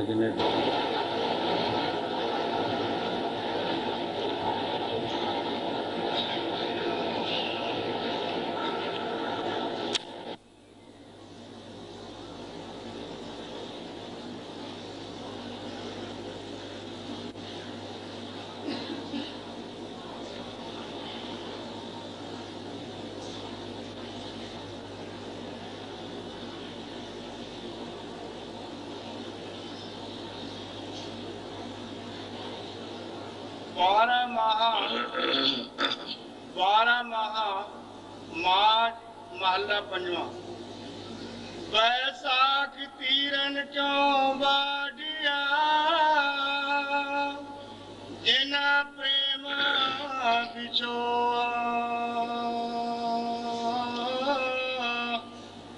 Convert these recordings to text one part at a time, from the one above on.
किन्ने बारह महा माघ महला पंजवा। बैसाख तीरन क्यों बाडिया जिना प्रेम बिछोआ।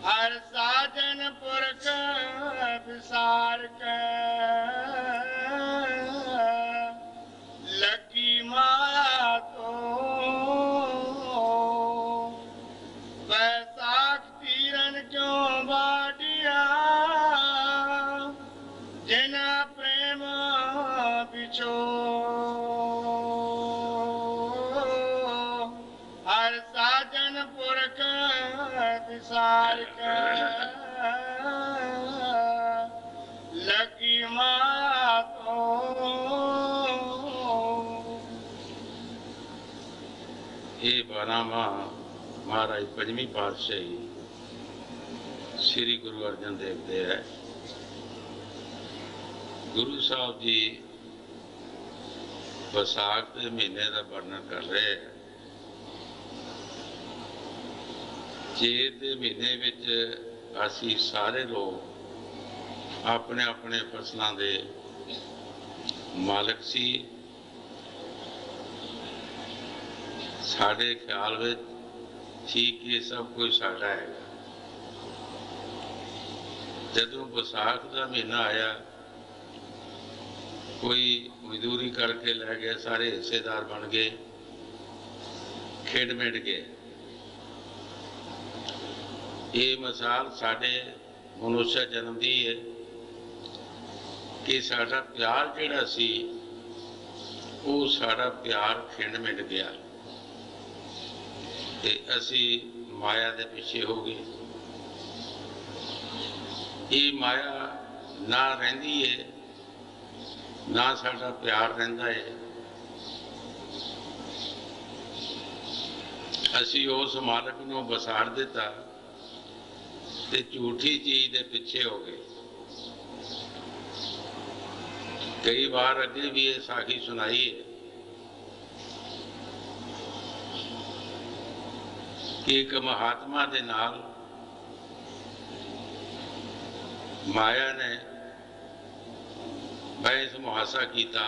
हर साजन पुरख विसार के लगी माया तो। बैसाख तीरन क्यों बाडिया जिना प्रेम बिछो। हर साजन पुरख विसार के लगी माया तो। ये 12वां महाराज पंजवीं पातशाही श्री गुरु अर्जन देव दे है। गुरु साहब जी बैसाख के महीने का वर्णन कर रहे हैं। चेत के महीने विच असी सारे लोग अपने अपने फसलों के मालिक सी। साढ़े ख्याल में ठीक ये सब कुछ साड़ा है। जदों बैसाख का महीना आया कोई मजदूरी करके लै गया, सारे हिस्सेदार बन गए, खिड़ मिट गए। ये मिसाल साढ़े मनुष्य जन्म की है कि साड़ा प्यार जिहड़ा सी वो साड़ा प्यार खिंड मिट गया ते असी माया दे पिछे हो गए। ये माया ना रहिंदी है ना साड़ा प्यार रहिंदा है। असी उस मालक नूं बसाड़ दिता ते झूठी चीज़ दे पिछे हो गए। कई बार अगे भी ये साखी सुनाई है कि एक महात्मा दे नाल माया ने बहस मुहासा किया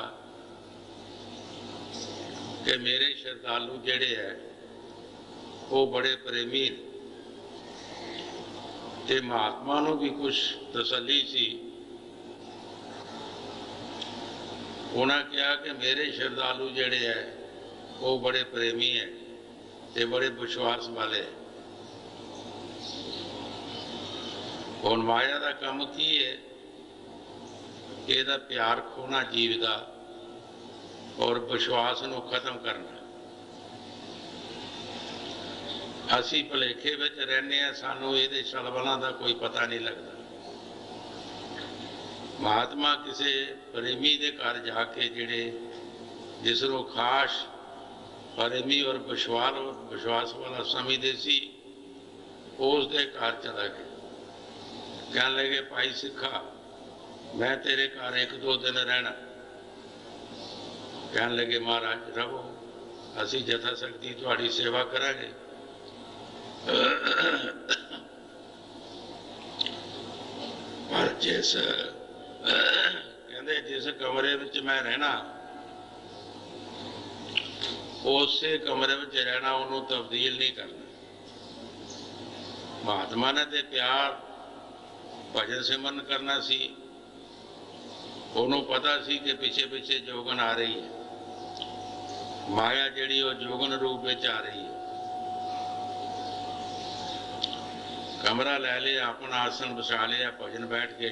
कि मेरे श्रद्धालु जेड़े है वो बड़े प्रेमी ते महात्मा नूं भी कुछ तसल्ली सी। उन्हें कहा कि मेरे श्रद्धालु जेड़े है वो बड़े प्रेमी है ते बड़े विश्वास वाले। हुण माया का काम की है कि इहदा प्यार खोना जीव का और विश्वास नूं खत्म करना। असी भुलेखे विच रहने आ, सानू इहदे छलबलां दा कोई पता नहीं लगता। महात्मा किसी प्रेमी के घर जाके जिहड़े जिसनों खास प्रेमी और विश्वास वाला समझते सी उस दे घर चला गया। कहने लगे भाई सिखा मैं तेरे घर 1-2 दिन रहना। कहने लगे महाराज रहो, असी जथा शक्ति तुहाड़ी सेवा करांगे। पर जिस कहते जिस कमरे विच मैं रहना उस कमरे में रहना, उन्होंने तब्दील नहीं करना। महात्मा ने तो प्यार भजन सिमरन करना सी, उन्होंने पता सी कि पिछे पिछे जोगन आ रही है, माया जिहड़ी वो जोगन रूप में आ रही है। कमरा लै लिया, अपना आसन बछा लिया, भजन बैठ के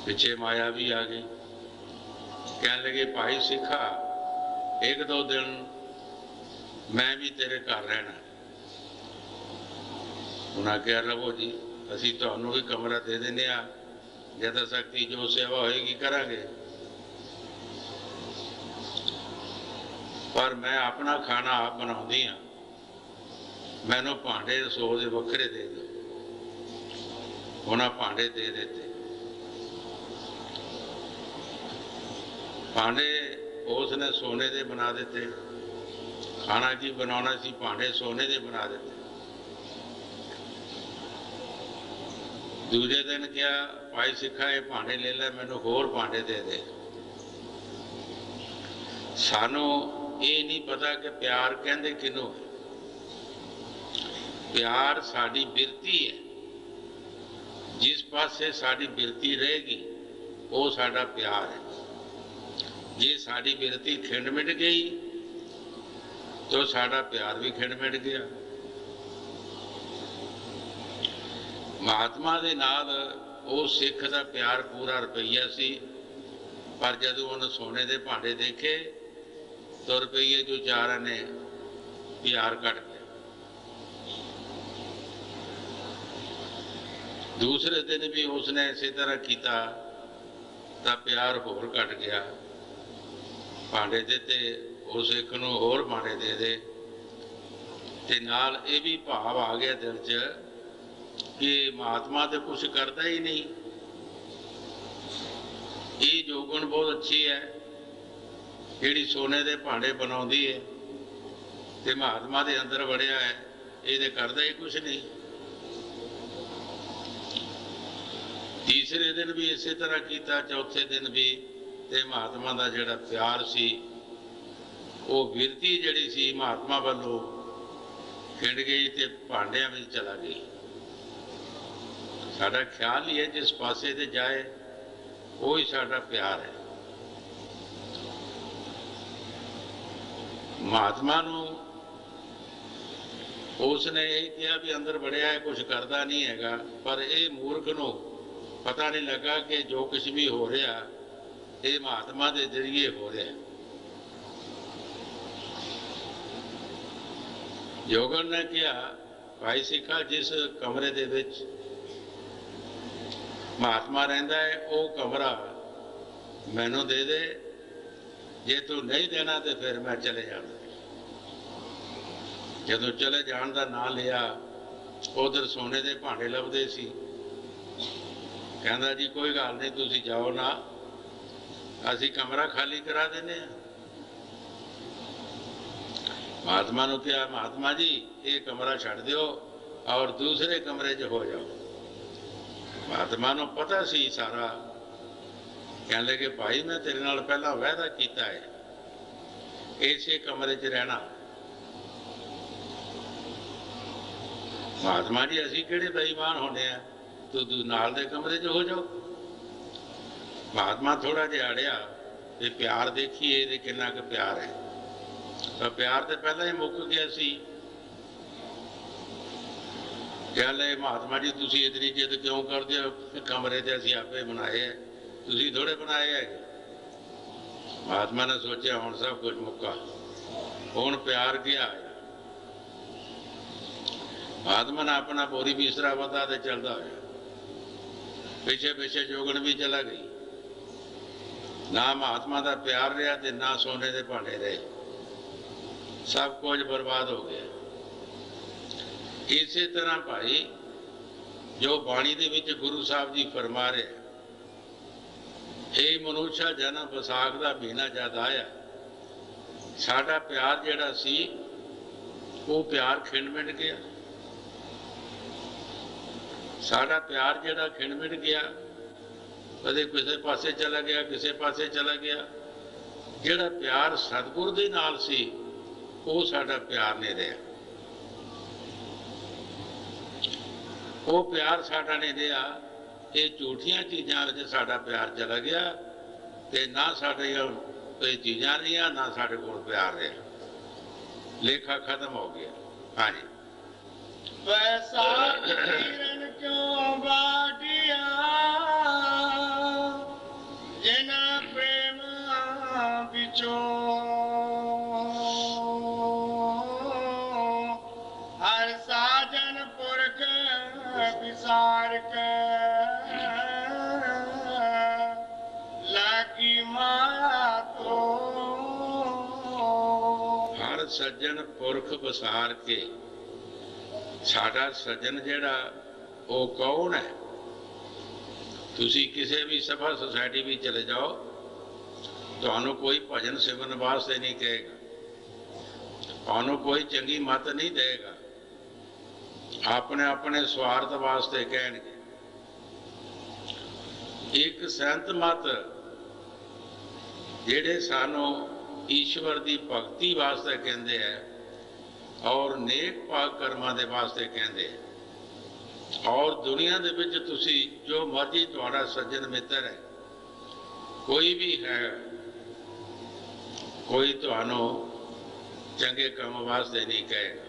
पिछे माया भी आ गई। कहने लगे भाई सिखा, एक दो दिन मैं भी तेरे घर रहना। उन्हें कहा रवो जी, असी तुहानू भी कमरा दे देने आ, यथा शक्ति जो सेवा होएगी करांगे, पर मैं अपना खाना आप बनाउंदी हाँ, मैनू भांडे रसो दे वखरे दे दो। उन्हें भांडे दे देते। भांडे उसने सोने दे बना देते। खाना की बनाना सी, भांडे सोने दे बना देते। दूजे दिन क्या, भाई सिखा ये भांडे ले ले, मैनू होर भांडे दे दे। सानू ये नहीं पता कि प्यार कहंदे किनू है। प्यार साड़ी बिरती है, जिस पासे साड़ी बिरती रहेगी वो साड़ा प्यार है। जे साड़ी बिरती खिंड मिट गई तो साड़ा प्यार भी खिंड मिट गया। महात्मा दे नाल वो सिख दा प्यार पूरा रुपया सी, पर जदों उन्हें सोने दे भांडे देखे तो रुपये जो चार ने प्यार घट गया। दूसरे दिन भी उसने इसी तरह किया तो प्यार होर घट गया। भांडे देते, उस एक नूं होर भांडे दे दे, ते नाल ये भी भाव आ गया दिल च कि महात्मा तो कुछ करता ही नहीं। ये जोगण बहुत अच्छी है, जिहड़ी सोने दे भांडे बनाउंदी है, ते महात्मा दे अंदर वड़िया है, ये तो करता ही कुछ नहीं। तीसरे दिन भी इसी तरह किया, चौथे दिन भी, ते महात्मा का जिहड़ा प्यार सी, वो बिरती जिहड़ी सी महात्मा वालों खिंड गई ते भांडियां में चला गई। साडा ख्याल ही है जिस पासे ते जाए वो ही साडा प्यार है। महात्मा नूं उसने ये कहा भी अंदर बढ़िया है, कुछ करता नहीं हैगा, पर ये मूर्ख नूं पता नहीं लगा कि जो कुछ भी हो रहा ये महात्मा के जरिए हो रहा है। जोगन ने कहा, भाई सिखा, जिस कमरे दे विच महात्मा रहिंदा है वो कमरा मैनू दे दे, जे तू नहीं देना तो फिर मैं चले जाना। जदों चले जान का नाम लिया, उधर सोने के भांडे लभदे सी। कहंदा जी कोई गल नहीं, तुसीं जाओ ना, असीं कमरा खाली करा देने। महात्मा ने कहा, महात्मा जी ये कमरा छड्ड दिओ और दूसरे कमरे च हो जाओ। महात्मा ने पता सी सारा। कहने लगे, भाई मैं तेरे नाल पहला वायदा किया है इसे कमरे च रहना। महात्मा जी असीं किहड़े बेईमान होने आ, तू नाल दे कमरे च हो जाओ। महात्मा थोड़ा जिहा अड़िया ते प्यार देखिए ये कितना क प्यार है, पर प्यार तो पहला ही मुक गया सी। कह ले, महात्मा जी तुसीं इतनी जिद क्यों करदे हो, कमरे ते असीं आपे बनाए है, तुसीं थोड़े बनाए है। महात्मा ने सोचा हुण सब कुछ मुक्का, हुण प्यार गया है। महात्मा ने अपना बोरी बिस्तरा बता ते चलता होया, पिछे पिछे जोगन भी चला गई। ना महात्मा का प्यार रहा ते ना सोने के भांडे रहे, सब कुछ बर्बाद हो गया। इसी तरह भाई जो बाणी दे विच गुरु साहब जी फरमा रहे, ये मनुष्य जन्म विसाख का महीना जद आया, साडा प्यार जिहड़ा सी वो प्यार खिंड मिट गया। साडा प्यार जिहड़ा खिंड मिट गया, कदे किसी पासे चला गया, किसी पासे चला गया। जिहड़ा प्यार सतगुर दे नाल सी वो साडा प्यार नहीं रहा, वो प्यार साडा नहीं रहा। ये झूठियां चीज़ां विच साडा प्यार चला गया, ते ना साडियां कोई चीज़ां रहियां, ना साडे कोल प्यार रहा, लेखा खत्म हो गया। हाँ जी। वैसा किरण क्यों बाटिया के लागी माया तो हर सज्जन पुरख बसार के साडा सज्जन जिहड़ा वो कौन है। तुसी किसी भी सभा सोसाइटी भी चले जाओ, तुहानू कोई भजन सिमरन वास्ते नहीं कहेगा, तुहानू कोई चंगी मत नहीं देगा, अपने अपने स्वार्थ वास्ते कहणगे। एक संत मत जिहड़े सानू ईश्वर की भगती वास्ते कहते हैं और नेक पाक कर्मां दे वास्ते कहते हैं। और दुनिया दे विच तुसी जो मर्जी तुहाडा सज्जन मित्र है कोई भी है, कोई तुहानू चंगे काम वास्ते नहीं कहेगा।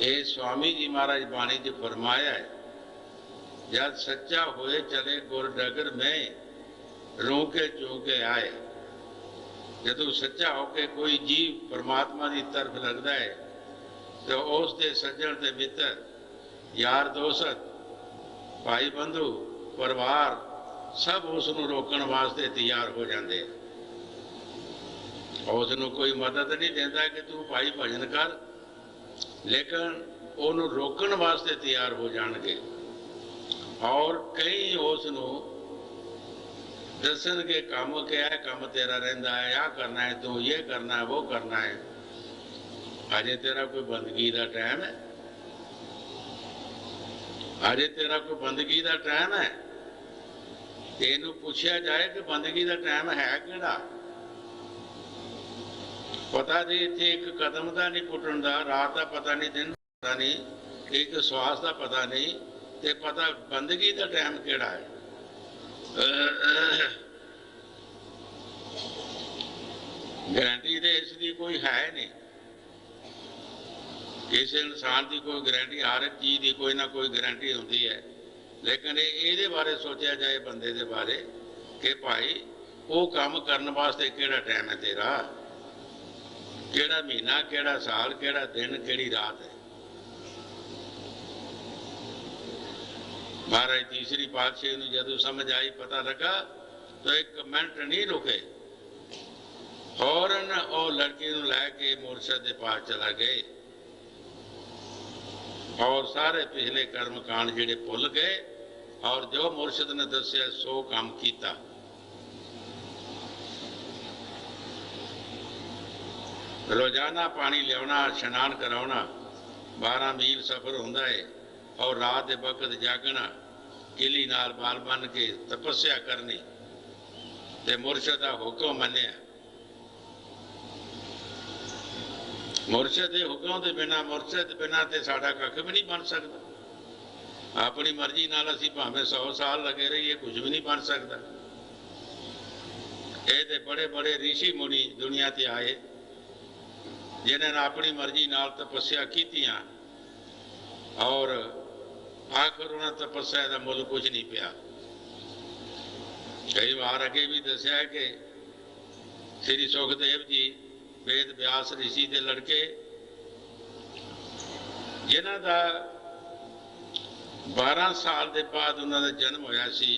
ये स्वामी जी महाराज बाणी च फरमाया है, जब सच्चा होए चले गुर डगर में रू के चू के आए। जदों सच्चा होके कोई जीव परमात्मा की तरफ लगता है तो उस दे सज्जन दे मित्र यार दोस्त भाई बंधु परिवार सब उसनू रोकण वास्ते तैयार हो जाते हैं। उसनू कोई मदद नहीं देता कि तू भाई भजन कर, लेकिन उन्होंने रोकण वास्ते तैयार हो जाएंगे। और कई उसनू दसन के काम क्या है, काम तेरा रहिंदा है, आ करना है, तू ये करना है, वो करना है। अजे तेरा कोई बंदगी का टाइम है, अजे तेरा कोई बंदगी का टाइम है। इनू पूछा जाए कि बंदगी का टाइम है किहड़ा। पता नहीं इत्थे एक कदम का नहीं पुटन का, रात का पता नहीं, दिन पता नहीं, एक श्वास का पता नहीं, ते पता बंदगी का टाइम किहड़ा है। गारंटी तो इसकी कोई है नहीं, किसी इंसान की कोई गारंटी, हर एक चीज़ की कोई ना कोई गारंटी होती है। लेकिन ये बारे सोचा जाए बंदे के बारे कि भाई वो काम करने वास्ते किहड़ा टाइम है तेरा, किहड़ा महीना, किहड़ा साल, किहड़ा दिन, किहड़ी रात है। महाराज तीसरी पातशाही नूं जदों समझ आई, पता लगा तो एक मिनट नहीं रुके, फौरन और लड़की नूं लैके मुरशद दे पास चला गए और सारे पिछले कर्म कांड जिहड़े भुल गए और जो मुरशद ने दस्या सो काम किया। रोजाना पानी लियाना, इशनान कराना, 12 मील सफर होंदा है और रात के वक्त जागना, किली नाल बाल बन के तपस्या करनी ते मुरशद का हुक्म मन्निया। मुरशद के हुक्म के बिना, मुरशद बिना ते साडा कख भी नहीं बन सकता। अपनी मर्जी नाल असी भावें 100 साल लगे रहिए, कुछ भी नहीं बन सकता। ये ते बड़े बड़े ऋषि मुनि दुनिया ते आए जिन्हें अपनी मर्जी नाल तपस्या कीतियां और आखिर उन्हें तपस्या का मुल कुछ नहीं पिया। कई बार अगे भी दसिया है कि श्री सुखदेव जी वेद व्यास ऋषि के लड़के जिन्हों का 12 साल के बाद उन्होंने जन्म होया सी,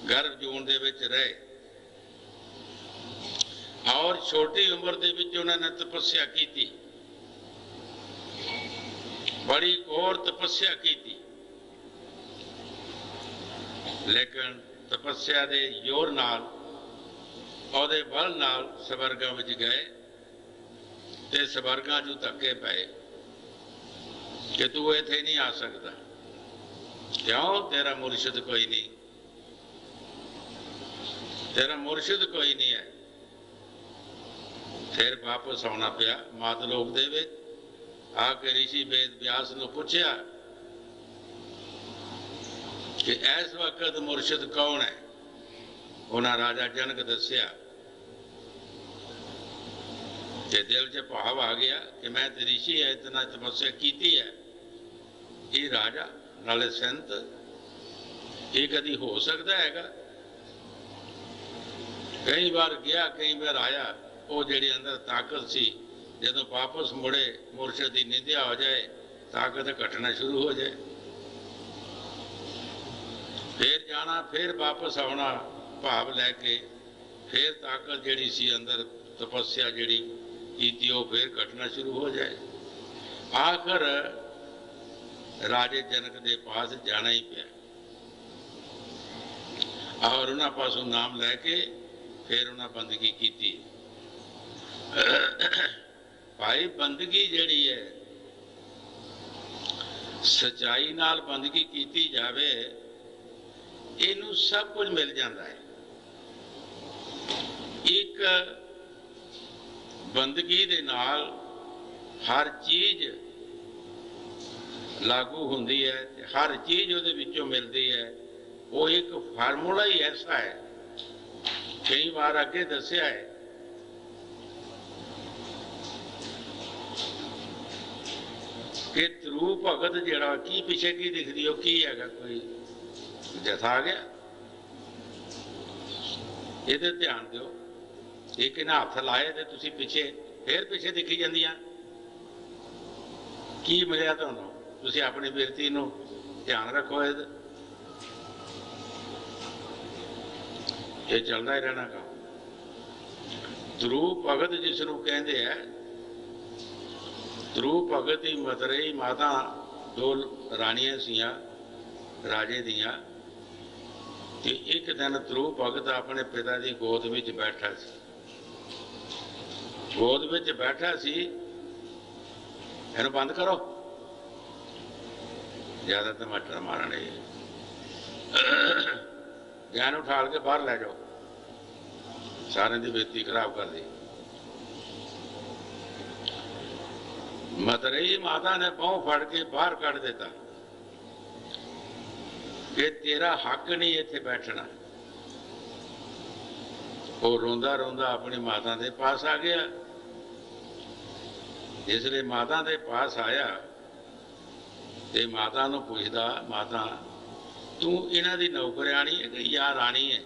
गर्भ जून दे विच रहे और छोटी उम्र दे विच उन्होंने तपस्या की, बड़ी घोर तपस्या की, लेकिन तपस्या के जोर नाल ਉਹਦੇ बल नाल स्वर्गां विच गए ते स्वर्गां चों धक्के पए कि तू इत्थे नहीं आ सकता। क्यों? तेरा मुर्शिद कोई नहीं, तेरा मुर्शिद कोई नहीं है। फिर वापस आना पिया मातलोक दे विच। आके ऋषि वेद व्यास नूं पुछया कि इस वक्त मुर्शिद कौन है। उन्हें राजा जनक दसिया कि दिल च भाव आ गया कि मैं तो ऋषि है, इतना तपस्या की है, ये राजा नाले संत, ये कभी हो सकता है? कई बार गया, कई बार आया, वो जी अंदर ताकत सी, जो वापस मुड़े मुर्शिद की निंदिया हो जाए ताकत घटना शुरू हो जाए, फिर जाना, फिर वापस आना भाव लैके, फिर ताकत जिहड़ी सी अंदर तपस्या जिहड़ी कीती वो फिर घटना शुरू हो जाए। आखिर राजे जनक के पास जाना ही पिया और उन्होंने पासों नाम लैके फिर उन्हें बंदगी की। भाई बंदगी जिहड़ी है सच्चाई नाल बंदगी की जाए, इनू सब कुछ मिल जाता है। एक बंदगी दे नाल हर चीज लागू होंदी है, हर चीज उहदे विचों मिलती है। वो एक फार्मूला ही ऐसा है, कई बार अगे दसिया है कि ध्रुव भगत जिहड़ा की पिछे की दिखदी हो की हैगा, कोई जथा आ गया, ये ध्यान दो। एक इन्हें हाथ लाए तो तुसी पिछे फिर पिछे दिखी जांदियां, की मिलिया तुहानूं? तुसी अपनी बिरती नूं ध्यान रखो, ये चलता ही रहना काम। ध्रुव भगत जिसनूं कहंदे है, ध्रुव भगत ही मतरेई माता दो राणियां सियां राजे दियां, ते एक दिन ध्रुव भगत अपने पिता की गोद में बैठा सी, गोद में बैठा सी, इहनूं बंद करो, ज्यादा टमाटर मारने, ज्ञान उठाल के बाहर लै जाओ, सारे की बेइज्जती खराब कर दी। मतरेई माता ने पांव फड़ के बाहर कढ़ दिता कि तेरा हक नहीं इत्थे बैठना। वो रोंदा रोंदा अपनी माता के पास आ गया। जिसले माता के पास आया ते माता नूं पुछदा, माता तू इन्हां दी नौकरानी है कि या राणी है?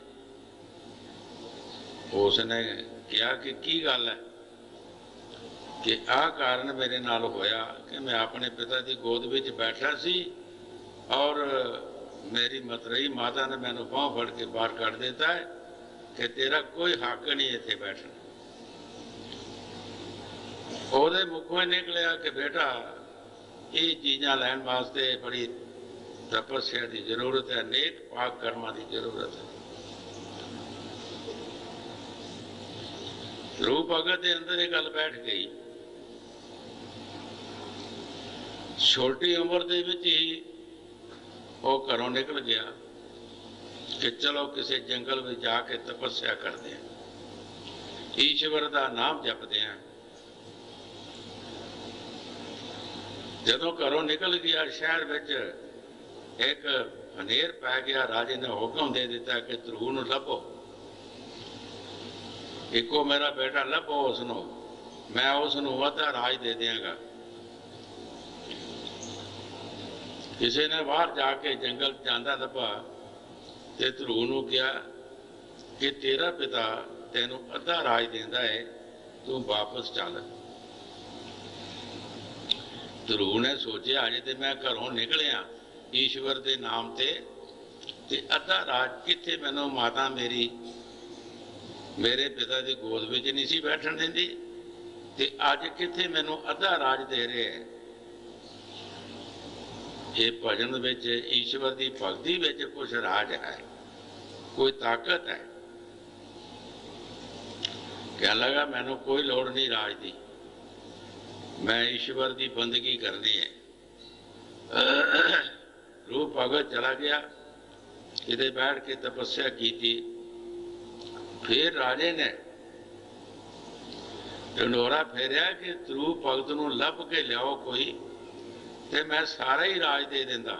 उसने कहा कि की गल है कि आ कारण मेरे नाल होया कि मैं अपने पिता की गोद में बैठा सी और मेरी मतरेई माता ने मैनू बांह फड़ के बाहर कढ़ देता है कि तेरा कोई हक नहीं इत्थे बैठना। ਉਹਦੇ मुखों निकलिया कि बेटा ये चीज़ां लैण वास्ते बड़ी तपस्या की जरूरत है, नेक पाक कर्मां की जरूरत है। ध्रुव भगत के अंदर ये गल बैठ गई। छोटी उम्र दे विच ही वो घरों निकल गया कि चलो किसी जंगल में जाके तपस्या करते हैं, ईश्वर का नाम जपते हैं। जदों घरों निकल गया शहर में एक हनेर पै गया, राजे ने हुक्म दे दिता कि ध्रुव नूं लभो, इको मेरा बेटा लभो, उसनों मैं उसनों अद्धा राज दे देंगा। किसी ने बाहर जाके जंगल जांदा लभा ते ध्रुव नूं कहा कि तेरा पिता तेनों अद्धा राज देंदा है, तू वापस चल। ध्रुव ने सोचा अजे तो मैं घरों निकलिया ईश्वर के नाम ते अद्धा राज कित्थे मैनू माता मेरी मेरे पिता की गोद में नहीं सी बैठन देंदी, ते अज कित्थे मैनू अद्धा राज दे रहे हैं। ये भजन विच ईश्वर की भगती विच कुछ राज है, कोई ताकत है। कह लगा मैनू कोई लोड़ नहीं राज की, मैं ईश्वर की बंदगी करनी है। रूप भगत चला गया, इधर बैठ के तपस्या की थी। फिर राजे ने ढंडोरा फेरिया कि ध्रुव भगत नूं लभ के लियाओ कोई, ते मैं सारा ही राज दे देंदा।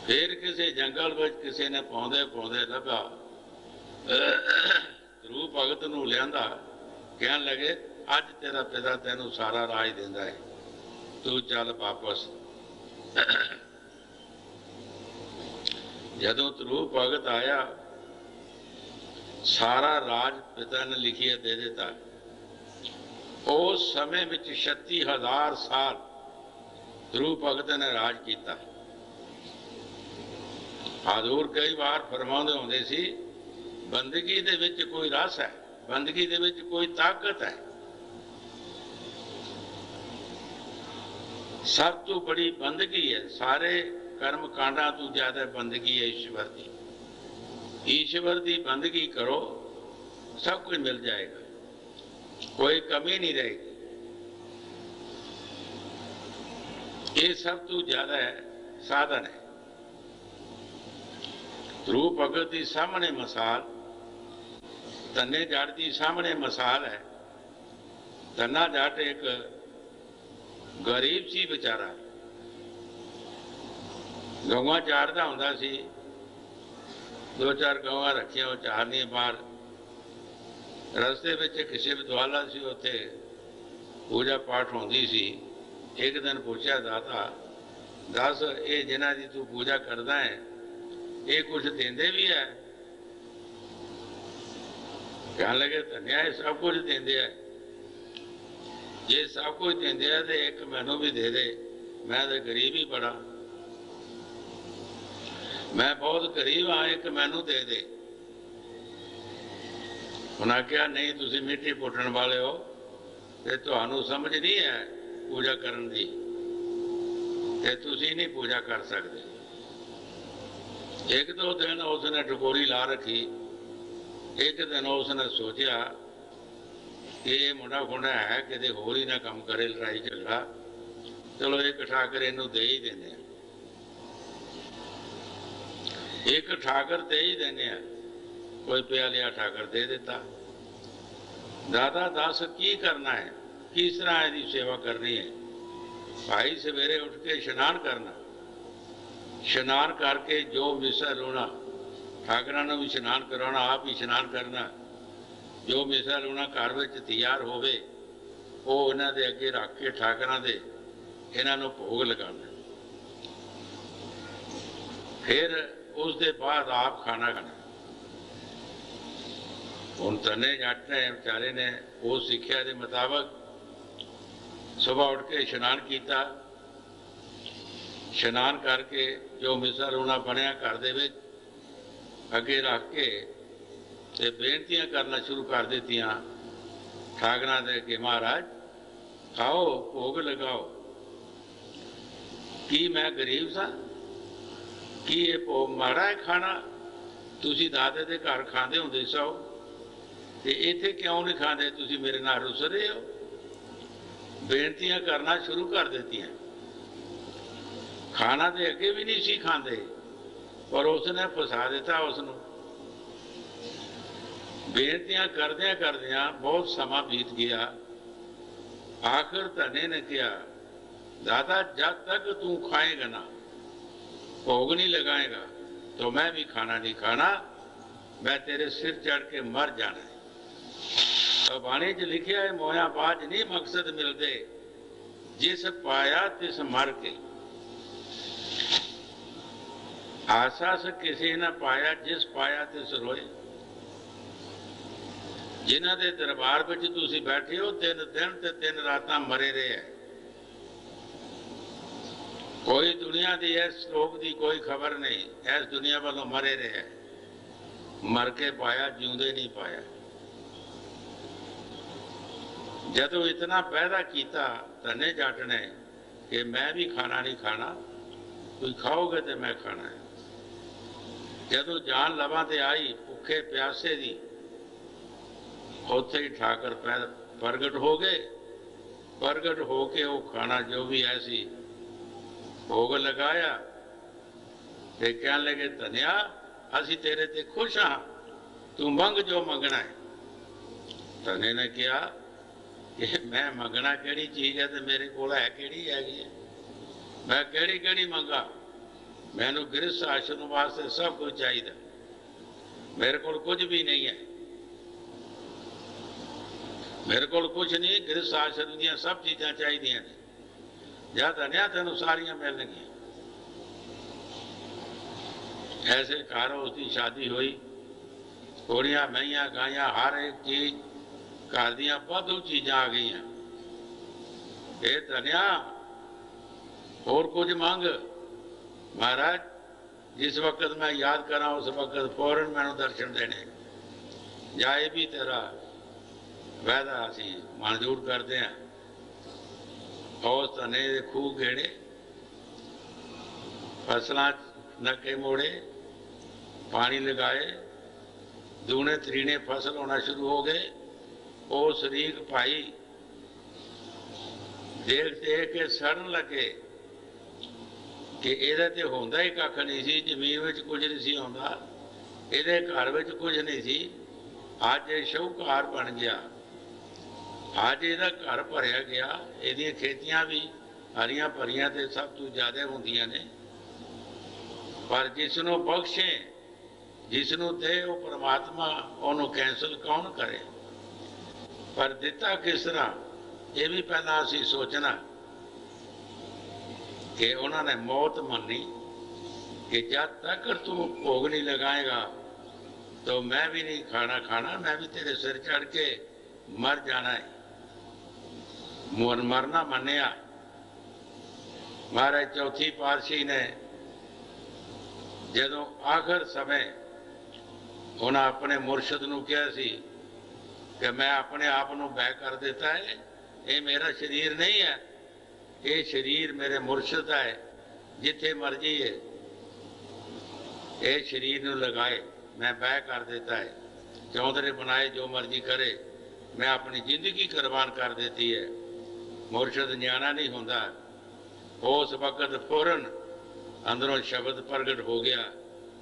फिर किसी जंगल में किसी ने पाउंदे पाउंदे लभा, ध्रुव भगत नूं लियांदा, कहन लगे अज तेरा पिता तेनू सारा राज देंदा है, तू चल वापस। जदों ध्रुव भगत आया, सारा राज पिता ने लिखिए दे देता। उस समय में 36,000 साल गुरु भगत ने राज किया। हजूर कई बार फरमाते होंदे सी, बंदगी दे विच कोई रस है, बंदगी दे विच कोई ताकत है। सब तो बड़ी बंदगी है, सारे कर्म कांडा तो ज्यादा बंदगी है ईश्वर की। ईश्वर की बंदगी करो, सब कुछ मिल जाएगा, कोई कमी नहीं रहेगी। ये सब तो ज्यादा है साधन है। गुरु भगत की सामने मिसाल, धन्ने जट की सामने मिसाल है। धन्ना जट एक गरीब सी बेचारा, गवां चारदा हुंदा सी, 2-4 गवां रखियां, वो चारनियां बाहर। रस्ते में किसी विद्वाला सी, उत्थे पूजा पाठ होंदी सी। एक दिन पूछा, दाता दस, ये जिन्हां दी तू पूजा करदा है, ये कुछ देंदे भी है? कहने लगे, धन्या ये सब कुछ देंदे है। जे सब कुछ देंदे है तो एक मैनू भी दे दे, मैं तो गरीब ही बड़ा, मैं बहुत गरीब हाँ, एक मैनू दे दे। उन्हें कहा, नहीं तुसी मिट्टी पुट्टण वाले हो, ते तुहानू समझ नहीं है पूजा करन दी, ते तुसी नहीं पूजा कर सकते। एक दो दिन उसने टकोरी ला रखी। एक दिन उसने सोचा कि ये मुंडा खुंडा है, किते होर ही ना काम करे, लड़ाई झगड़ा, चलो एक ठाकर इनू दे ही देने, एक ठाकर दे ही देने। कोई पिया लिया ठाकर दे देता। दादा दस की करना है, किस तरह इसकी सेवा करनी है? भाई सवेरे उठ के इशनान करना, इशनान करके जो मिसा रोना, ठाकरां नूं भी इशनान कराना, आप ही इशनान करना। जो मिसा रोना घर में तैयार होवे, वो इन्हां दे अगे रख के ठाकरां दे इन्हां नूं भोग लगाना। फिर उस दे बाद आप खाना खाना। हुण तने जट ने बेचारे ने उस सिक्ख्या के मुताबिक सुबह उठ के इशनान किया। इशनान करके जो मिसा रोना बनया घर दे विच अगे रख के ते बेनतियां करना शुरू कर दित्तियां ठाकरां दे कि महाराज खाओ, भोग लगाओ। की मैं गरीब सा? की ये भोग माड़ा है खाना? तुसी दादे दे घर खांदे हुंदे सो, ते इत्थे क्यों नहीं खांदे? तुसी मेरे नाल रुस रहे हो? बेनतियां करना शुरू कर दित्तियां। खाना तो अगे भी नहीं सी खांदे, पर उसने फसा दिता उसनूं। बेनतियां करदियां करदियां बहुत समा बीत गया। आखिर धने ने कहा, दादा जब तक तू खाएगा ना, भोग नहीं लगाएगा, तो मैं भी खाना नहीं खाना, मैं तेरे सिर चढ़ के मर जाना है। तो बाणी च लिखिया है, मोया बाज नहीं मकसद मिलते, जिस पाया तिस मर के। आसा से किसी ने पाया, जिस पाया तिस रोए। जिन्हां दे दरबार विच तुसीं बैठे हो, 3 दिन ते 3 रातां मरे रहे। कोई दुनिया की इस लोक की कोई खबर नहीं, इस दुनिया वालों मरे रहे। मर के पाया, जिउंदे नहीं पाया। जदों इतना पैदा किया धने जट ने कि मैं भी खाना नहीं खाना, कोई खाओगे तो मैं खाना है। जदों जान लवां ते आई भुखे प्यासे दी, उत्थे ही ठाकर प्रगट हो गए। प्रगट होके वो खाना जो भी ऐसी भोग लगाया, ते कहने लगे, धनिया असी तेरे ते खुश हाँ, तू मंग जो मंगना है। धने ने कहा कि मैं मंगना केड़ी चीज है, तो मेरे को है केड़ी है, मैं केड़ी केड़ी मंगा? मैनू गृहस्थ आश्रम वास्ते सब कुछ चाहिए, मेरे को कुछ भी नहीं है। मेरे को कुछ नहीं, गृहस्थ आश्रम दी सब चीज़ां चाहिए ने। जा धनिया तेनों सारियां मिलणगियां। ऐसे घर उसकी शादी हुई, घोड़ियां, मैयां, गायां, हर एक चीज घर दियां वाधू चीज़ां आ गई। ਇਹ ਧਨਿਆ ਹੋਰ ਕੁਝ ਮੰਗ। ਮਹਾਰਾਜ जिस वक्त मैं याद करा उस वक्त फौरन मैनू दर्शन देने, जाए भी तेरा वायदा असी मंजूर करते हैं। उस धने दे खूह गेड़े, फसलों नके मोड़े, पानी लगाए, दूने त्रीने फसल होना शुरू हो गए। वो शरीक भाई देख देख के सड़न लगे कि ਇਹਦੇ ਤੇ ਹੁੰਦਾ ਹੀ ਕੱਖ नहीं सी, ਜ਼ਮੀਨ ਵਿੱਚ ਕੁਝ नहीं सी ਹੁੰਦਾ, ਇਹਦੇ ਘਰ ਵਿੱਚ ਕੁਝ नहीं सी। ਅੱਜ ਇਹ ਸ਼ਾਹੂਕਾਰ ਬਣ ਗਿਆ, ਅੱਜ ਇਹਦਾ ਘਰ ਭਰਿਆ ਗਿਆ, ਇਹਦੀਆਂ ਖੇਤੀਆਂ ਵੀ ਹਰੀਆਂ ਭਰੀਆਂ ਤੇ ਸਭ ਤੋਂ ਜ਼ਿਆਦਾ ਹੁੰਦੀਆਂ ਨੇ। ਪਰ ਜਿਸ ਨੂੰ ਬਖਸ਼ੇ, ਜਿਸ ਨੂੰ ਦੇ ਉਹ ਪਰਮਾਤਮਾ, ਉਹਨੂੰ ਕੈਂਸਲ ਕੌਣ ਕਰੇ। ਪਰ ਦਿੱਤਾ ਕਿਸ ਤਰ੍ਹਾਂ ਇਹ ਵੀ ਪਹਿਲਾਂ ਅਸੀਂ ਸੋਚਣਾ कि उन्होंने मौत मानी कि जब तक तू भोग नहीं लगाएगा तो मैं भी नहीं खाना खाना, मैं भी तेरे सिर चढ़ के मर जाना है। मरना मनिया। महाराज चौथी पातशाही ने जदों आखिर समय उन्हें अपने मुर्शद नूं कहा सी कि मैं अपने आप नूं बैक कर दिता है, ये मेरा शरीर नहीं है, ये शरीर मेरे मुर्शद है, जिथे मर्जी है ये शरीर नूं लगाए, मैं बैह कर देता है। चौधरे बनाए जो मर्जी करे, मैं अपनी जिंदगी कुर्बान कर देती है। मुर्शद न्याणा नहीं होंदा। उस वक्त फौरन अंदरों शब्द प्रगट हो गया,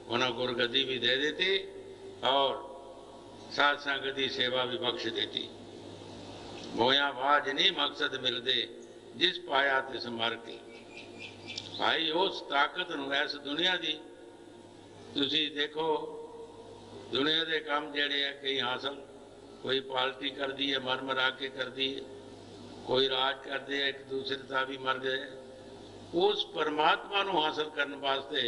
उन्हें गुरगद्दी भी दे देती और साध संगत की सेवा भी बख्श देती। मोया वाज नहीं मकसद मिलते, जिस पाया तिस मर के। भाई उस ताकत नूं इस दुनिया की तुसी देखो, दुनिया के काम जेड़े है कई हासिल, कोई पार्टी कर दी है मर मरा के कर दी है, कोई राज करते हैं एक दूसरे का भी मर गए। उस परमात्मा नूं हासिल करने वास्ते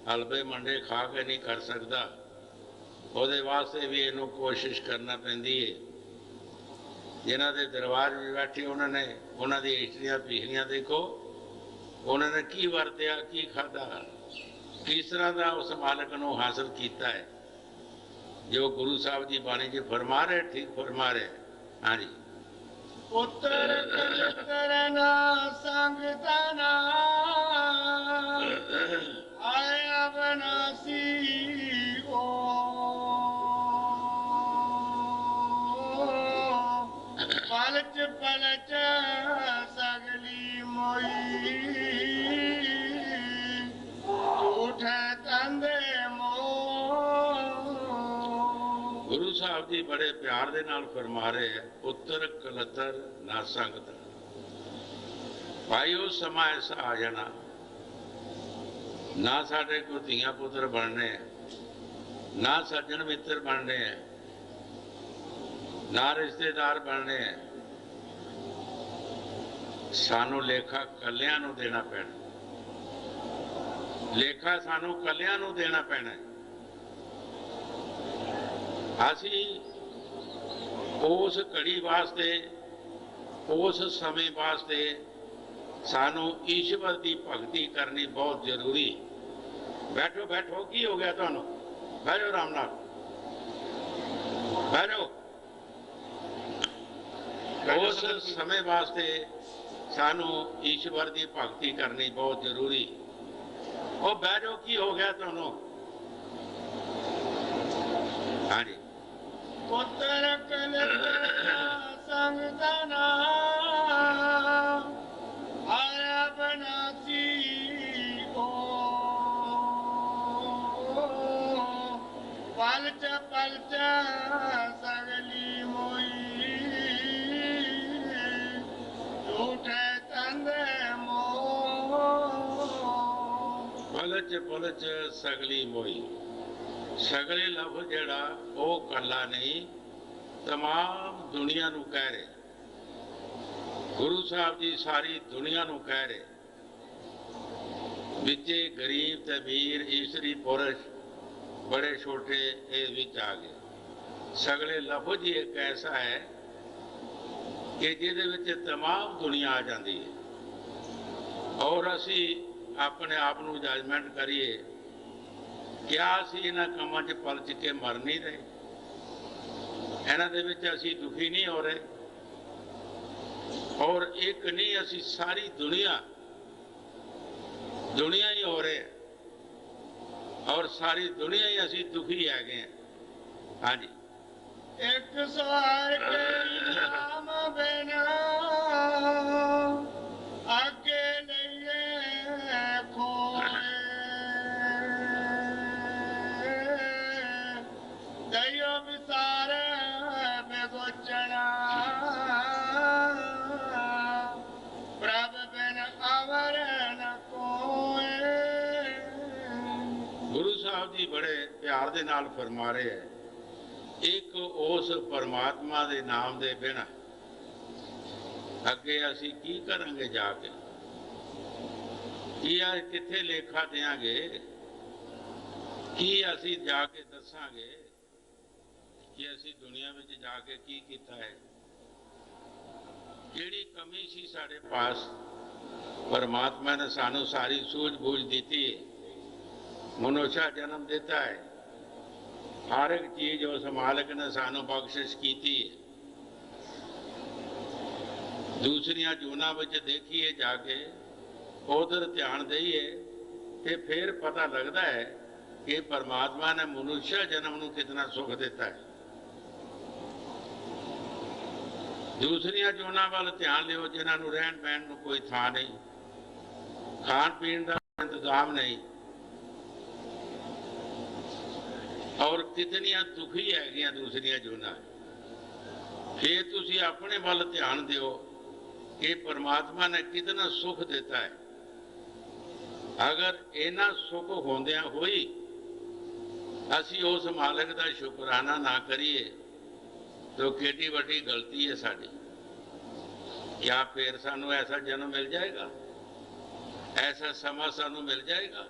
हलबे मंडे खा के नहीं कर सकता, ਉਹਦੇ वास्ते भी इनू कोशिश करना पैंदी है। जिन्हों के दरबार में बैठे उन्होंने उन्होंने हिस्ट्रियां पिछलियां देखो, उन्होंने की वरत्या, की खाधा, किस तरह का उस मालिक नूं हासिल किया है। जो गुरु साहब जी बाणी जी फरमा रहे, ठीक फरमा रहे। हाँ जी। पुत्र करना संगतना आया बनासी ओ पलच पलच सगली मोई झूठ तंदे मो। गुरु साहब जी बड़े प्यार दे नाल फरमा रहे हैं, पुत्र कलतर ना संगत। भाई उस समय ऐसा आ जाना, ना साढ़े को धियां पुत्र बनने, ना सज्जन मित्र बनने हैं, ना रिश्तेदार बनने हैं, सानू लेखा कलियां नूं देना पैना। लेखा सानू कलियां नूं देना पैना। असी उस घड़ी वास्ते, उस समय वास्ते सानू ईश्वर की भगती करनी बहुत जरूरी। बैठो बैठो, की हो गया तुहानू? बैठो राम नाथ, बैठो। उस समय वास्ते सानू ईश्वर की भगती करनी बहुत जरूरी। वो बैठो, की हो गया तुहानू? हाँ जी। पुत्र कलतना संगतना आया बनासी ओ पलच पलच सगली मोई झूठ तंदे मो। पलच पलच सगली मोई। सगले लफ्ज जड़ा वो कला नहीं, तमाम दुनिया नू कह रहे। गुरु साहब जी सारी दुनिया नू कह रहे, विचे गरीब ते वीर, ईसरी पुरुष, बड़े छोटे ये विच आ गए। सगले लफ्ज ही एक ऐसा है कि जिहदे तमाम दुनिया आ जाती है और असी अपने आप को जजमेंट करिए क्या असी इन्हां कामां 'च पलच के मर नहीं रहे, इन्हां दे विच असी दुखी नहीं हो रहे। और एक नहीं, असी सारी दुनिया ही हो रहे हैं और सारी दुनिया ही असी दुखी है गए हैं। हाँ जी, एक सवार के नाम बिना आगे लिए खोए, दयो विसार बेगोचना प्रभ बिन अवर न कोए। गुरु साहब जी बड़े प्यार दे नाल फरमा रहे हैं, एक उस परमात्मा दे नाम दे बिना अगे असी की करांगे जाके, की किथे लेखा देंगे, की असी जाके दसांगे कि असी दुनिया में जाके की कीता है, केड़ी कमी सी साडे पास। परमात्मा ने सानू सारी सूझबूझ दी है, मनुष्य जन्म देता है, हर एक चीज उस मालिक ने सानू बख्शिश की है। दूसरिया जूना में देखिए जाके, उधर ध्यान दईए तो फिर पता लगता है कि परमात्मा ने मनुष्य जन्म को कितना सुख देता है। दूसरिया जूना वाल ध्यान लियो जिन्होंने रहन बहन को कोई थां नहीं, खाण पीण का इंतजाम नहीं, और कितनिया दुखी है दूसरिया जूना। फिर तुसी अपने वाल ध्यान दियो कि परमात्मा ने कितना सुख देता है। अगर इन्ना सुख होंदिया होई असी उस मालिक का शुकराना ना करिए तो केडी वड्डी गलती है साड़ी। क्या फिर सानू ऐसा जन्म मिल जाएगा, ऐसा समा सानू मिल जाएगा?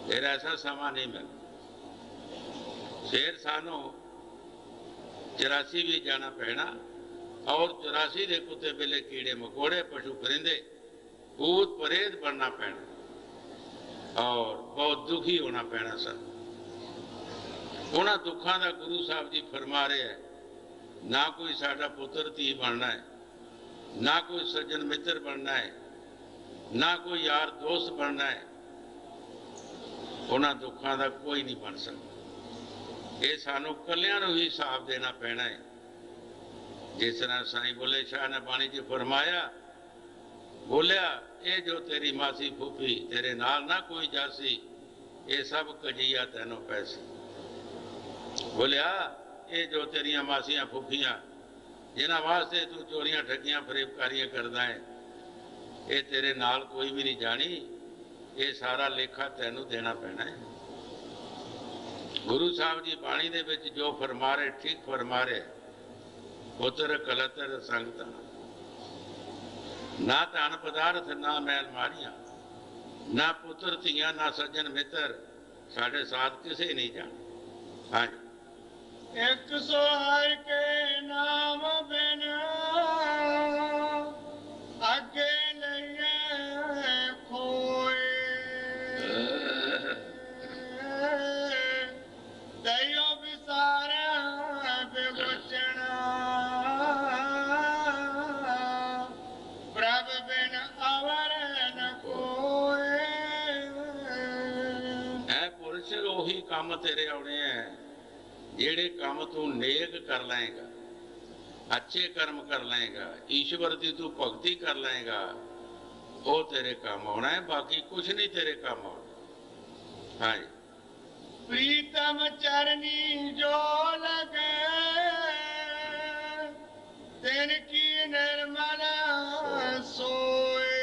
फिर ऐसा समा नहीं मिलता। फिर सानू 84 भी जाना पैना और 84 के कुत्ते बिले कीड़े मकोड़े पशु परिंदे भूत परेत बनना पैना और बहुत दुखी होना पैना सर। उन्होंने दुखों का गुरु साहब जी फरमा रहे हैं, ना कोई साडा पुत्र धी बनना है, ना कोई सज्जन मित्र बनना है, ना कोई यार दोस्त बनना है। उन्होंने दुखों का कोई नहीं बन सकता। ये सानू कलियां नूं ही हिसाब देना पैना है। जिस तरह साईं बुल्ले शाह ने बाणी च फरमाया, बोलिया ये जो तेरी मासी फूफी तेरे नाल ना कोई जासी, ये सब कजिया तैनों पैसे। बोलिया ये जो तेरिया मासियां फूफियां जिन्हां वास्ते तू चोरियां ठगियां फरेबकारियां करदा है, ये तेरे नाल कोई भी नहीं जानी, ये सारा लेखा तैनूं देना पैना है। गुरु साहब जी बाणी दे विच जो फरमा रहे ठीक फरमा रहे, पुत्र कलतर संगत ना धन पदार्थ ना मैल मारियां, ना पुत्र धियां ना सज्जन मित्र, साढ़े साथ किसे नहीं जाना। हाँ जी, एक सोहर के नाम बिना आगे लिए खोए, दयो विसार बेगोचना प्रभ बिन अवर न कोए। ऐ पुरुष ओही काम तेरे आने हैं जेड़े काम तू नेक कर लाएगा, अच्छे कर्म कर लाएगा, ईश्वर की तू भगती कर लाएगा, वो तेरे काम आना है, बाकी कुछ नहीं तेरे काम आना। हाँ जी, प्रीतम चरनी जो लगे तिनकी निर्मल सोए,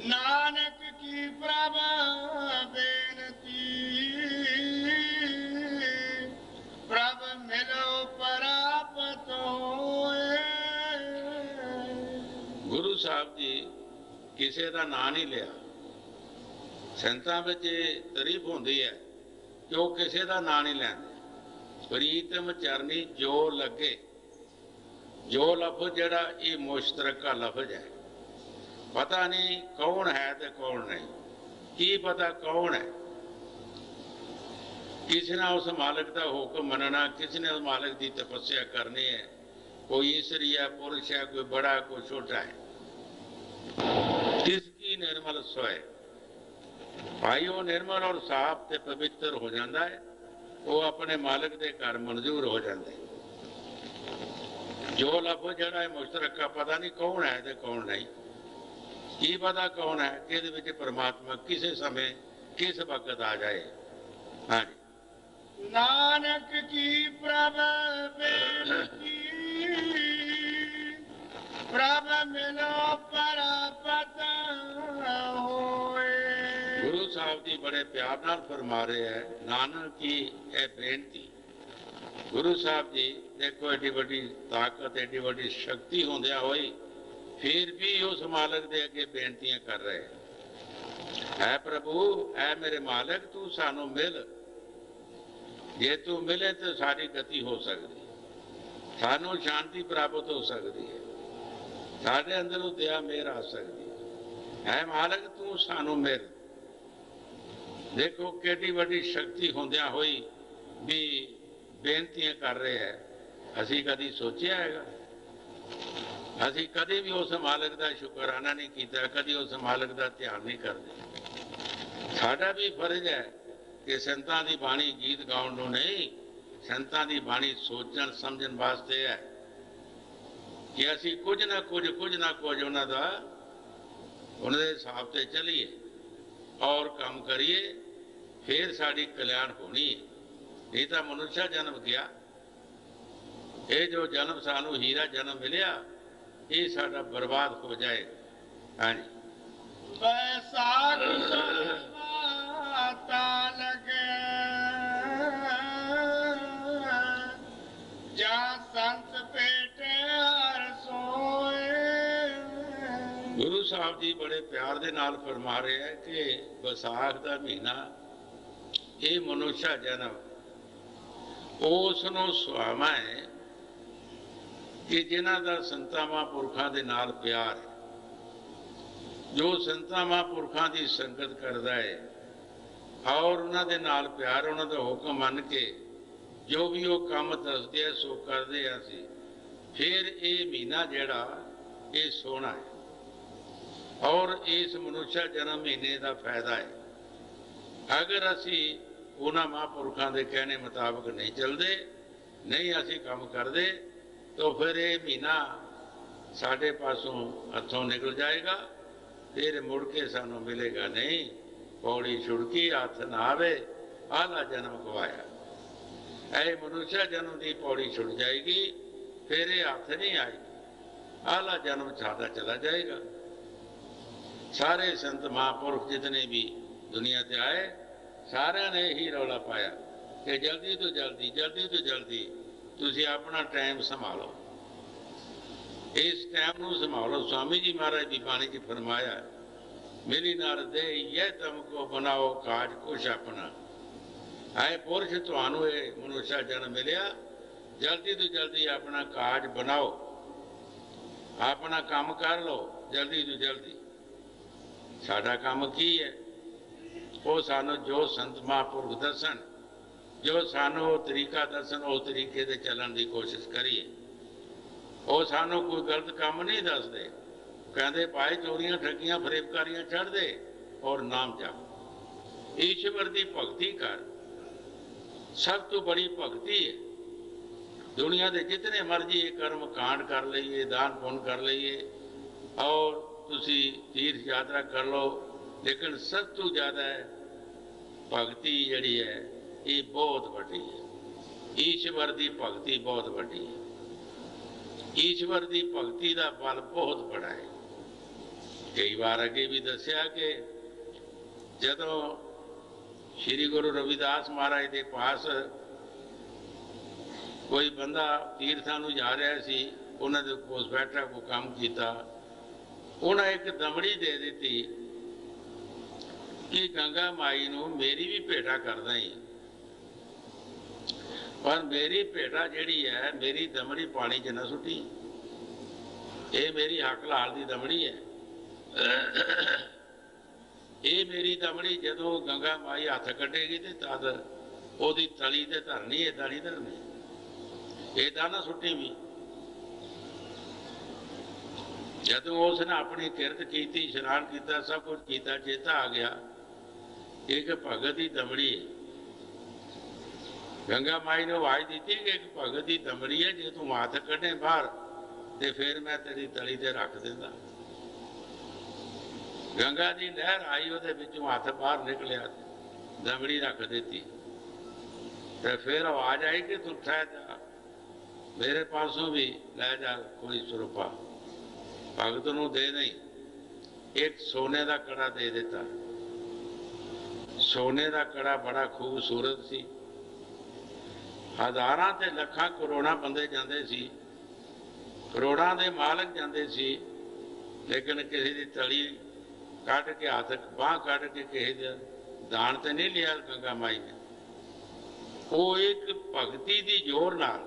नानक की प्रभ बेनती प्रभ मिलो परापत होए। गुरु साहब जी किसी का ना नहीं लिया। संतां विच तारीफ होंदी है कि वो किसी का ना नहीं लैंदे, प्रीतम चरनी जो लगे। जो लफ्ज जड़ा ये मुश्तरका लफ्ज है, पता नहीं कौन है तो कौन नहीं, की पता कौन है। किसी ने उस मालिक का हुक्म मनना, किसी ने उस मालिक की तपस्या करनी है। कोई स्त्री है, पुरुष है, कोई बड़ा कोई छोटा है। किसकी निर्मल सोए भाई, वो निर्मल और साफ ते पवित्र हो जाता है, वो अपने मालिक के घर मंजूर हो जाते। जो लफ्ज जड़ा है मुश्तरका, पता नहीं कौन है तो कौन नहीं, की पता कौन है कि परमात्मा किसी समय किस वक्त आ जाए। हाँ जी, नानक की प्रभ बेनती, प्रभ मिलो परापत होए। गुरु साहब जी बड़े प्यार नाल फरमा रहे हैं, नानक की है बेनती। गुरु साहब जी देखो एडी बड़ी ताकत, एडी बड़ी शक्ति होंदिया होई फिर भी उस मालिक दे अगे बेनतियां कर रहे है, प्रभु है मेरे मालिक तू सानू मिल, जे तू मिले तो सारी गति हो सकती, सानू शांति प्राप्त हो सकती है, साढ़े अंदर दया मेर आ सकती है मालिक तू सानू मिल। देखो केडी बड़ी शक्ति होंदिया होई भी बेनतियां कर रहे हैं। असी कदी सोचिया हैगा? असी कदी भी उस मालिक का शुकराना नहीं किया, कदी उस मालिक का ध्यान नहीं करते। साडा भी फर्ज है कि संतां दी बाणी गीत गाउण नूं नहीं, संतां दी बाणी सोचण समझण वास्ते है कि असी कुछ ना कुछ उन्हां दा उन्हां दे हिसाब ते चलीए और काम करिए, फिर साडी कल्याण होनी है। नहीं तो मनुष्य जन्म गया, ये जो जन्म सानू हीरा जन्म मिलिया ये साडा बर्बाद हो जाए। हाँ जी, बैसाख माता लगे जा संत पेटे हर सोए। गुरु साहब जी बड़े प्यार दे नाल फरमा रहे हैं कि बैसाख का महीना ये मनुष्य जन्म उसनों सुहावा है कि जिन्हां दा संतां महापुरखां दे नाल प्यार है, जो संतां महापुरखां दी संगत करदा है और उन्हां दे नाल प्यार, उन्हां दा हुक्म मन के जो भी वो काम दसदे है सो करदे असी, फिर ये महीना जिहड़ा ये सोहना है और इस मनुष्य जन्म महीने का फायदा है। अगर असी उन्हां महापुरखां दे कहने मुताबिक नहीं चलते, नहीं असी काम करते, तो फिर ये महीना साढ़े पासों हथों निकल जाएगा, फिर मुड़ के सानू मिलेगा नहीं। पौड़ी छुड़की हाथ ना आवे, आला जन्म गवाया। ऐ मनुष्य जन्म की पौड़ी छुड़ जाएगी, फिर ये हाथ नहीं आएगी, आला जन्म सादा चला जाएगा। सारे संत महापुरुष जितने भी दुनिया से आए, सारे ने ही रौला पाया कि जल्दी तो जल्दी तुसी अपना टाइम संभालो, इस टाइम नूं संभालो। स्वामी जी महाराज की बाणी च फरमाया, मिली नार दे यह तुमको बनाओ काज कुछ अपना। आए पुरुष तुहानू ये मनुष्य जन्म मिलिया, जल्दी तो जल्दी अपना काज बनाओ, अपना काम कर लो जल्दी तो जल्दी। साडा काम की है? वो सानू जो संत महापुरुष दसन, जो सानू वो तरीका दसन, उस तरीके से चलन की कोशिश करिए। वो सानू कोई गलत काम नहीं दसते, कहते भाई चोरियां ठगियां फरेबकारियां छड़ दे और नाम जप, ईश्वर की भगती कर। सब तो बड़ी भगती है। दुनिया के जितने मर्जी कर्म कांड कर लीए, दान पुण्य कर लीए और तुसी तीर्थ यात्रा कर लो, लेकिन सब तो ज़्यादा भगती जड़ी है ये बहुत बड़ी है। ईश्वर की भगती बहुत बड़ी है। ईश्वर की भगती का बल बहुत बड़ा है। कई बार अगे भी दसिया कि जदों श्री गुरु रविदास महाराज के पास कोई बंदा तीर्थां नूं जा रहा सी, उन्हां दे कोल बैठा को काम किया, उन्हें एक दमड़ी दे दी कि गंगा माई नूं मेरी भी भेटा कर दई। पर मेरी भेटा जिहड़ी है मेरी दमड़ी पानी च ना सुट्टी। ये मेरी हक लाल की दमड़ी है। ये मेरी दमड़ी जदों गंगा माई हथ कढ़ेगी तो तद ओदी तली ते धरनी, इदा नहीं धरनी, इदा ना सुट्टी भी। जदों उसने अपनी किरत की, इशनान किया, सब कुछ किया, चेता आ गया एक भगत की दमड़ी है। गंगा माई ने आवाज दी कि एक भगत की दमड़ी है, जे तू हथ कढ़े बाहर तो फिर मैं तेरी तली ते रख देंदा। गंगा की लहर आई, वो बिचों हथ बाहर निकलिया, दमड़ी रख दी। तो फिर आवाज आई कि तू ठहर जा, मेरे पासों भी लै जा कोई सुरपा। भगत नूं दे नहीं, एक सोने का कड़ा दे दिता। सोने का कड़ा बड़ा खूबसूरत सी। हज़ारां ते लखां करोड़ां बंदे जाते सी, करोड़ां दे मालक जाते सी, लेकिन किसी की तली कढ़ के हाथ बांह कढ़ के किसी का दान तो नहीं लिया गंगा माई ने। वो एक भगती की जोर नाल,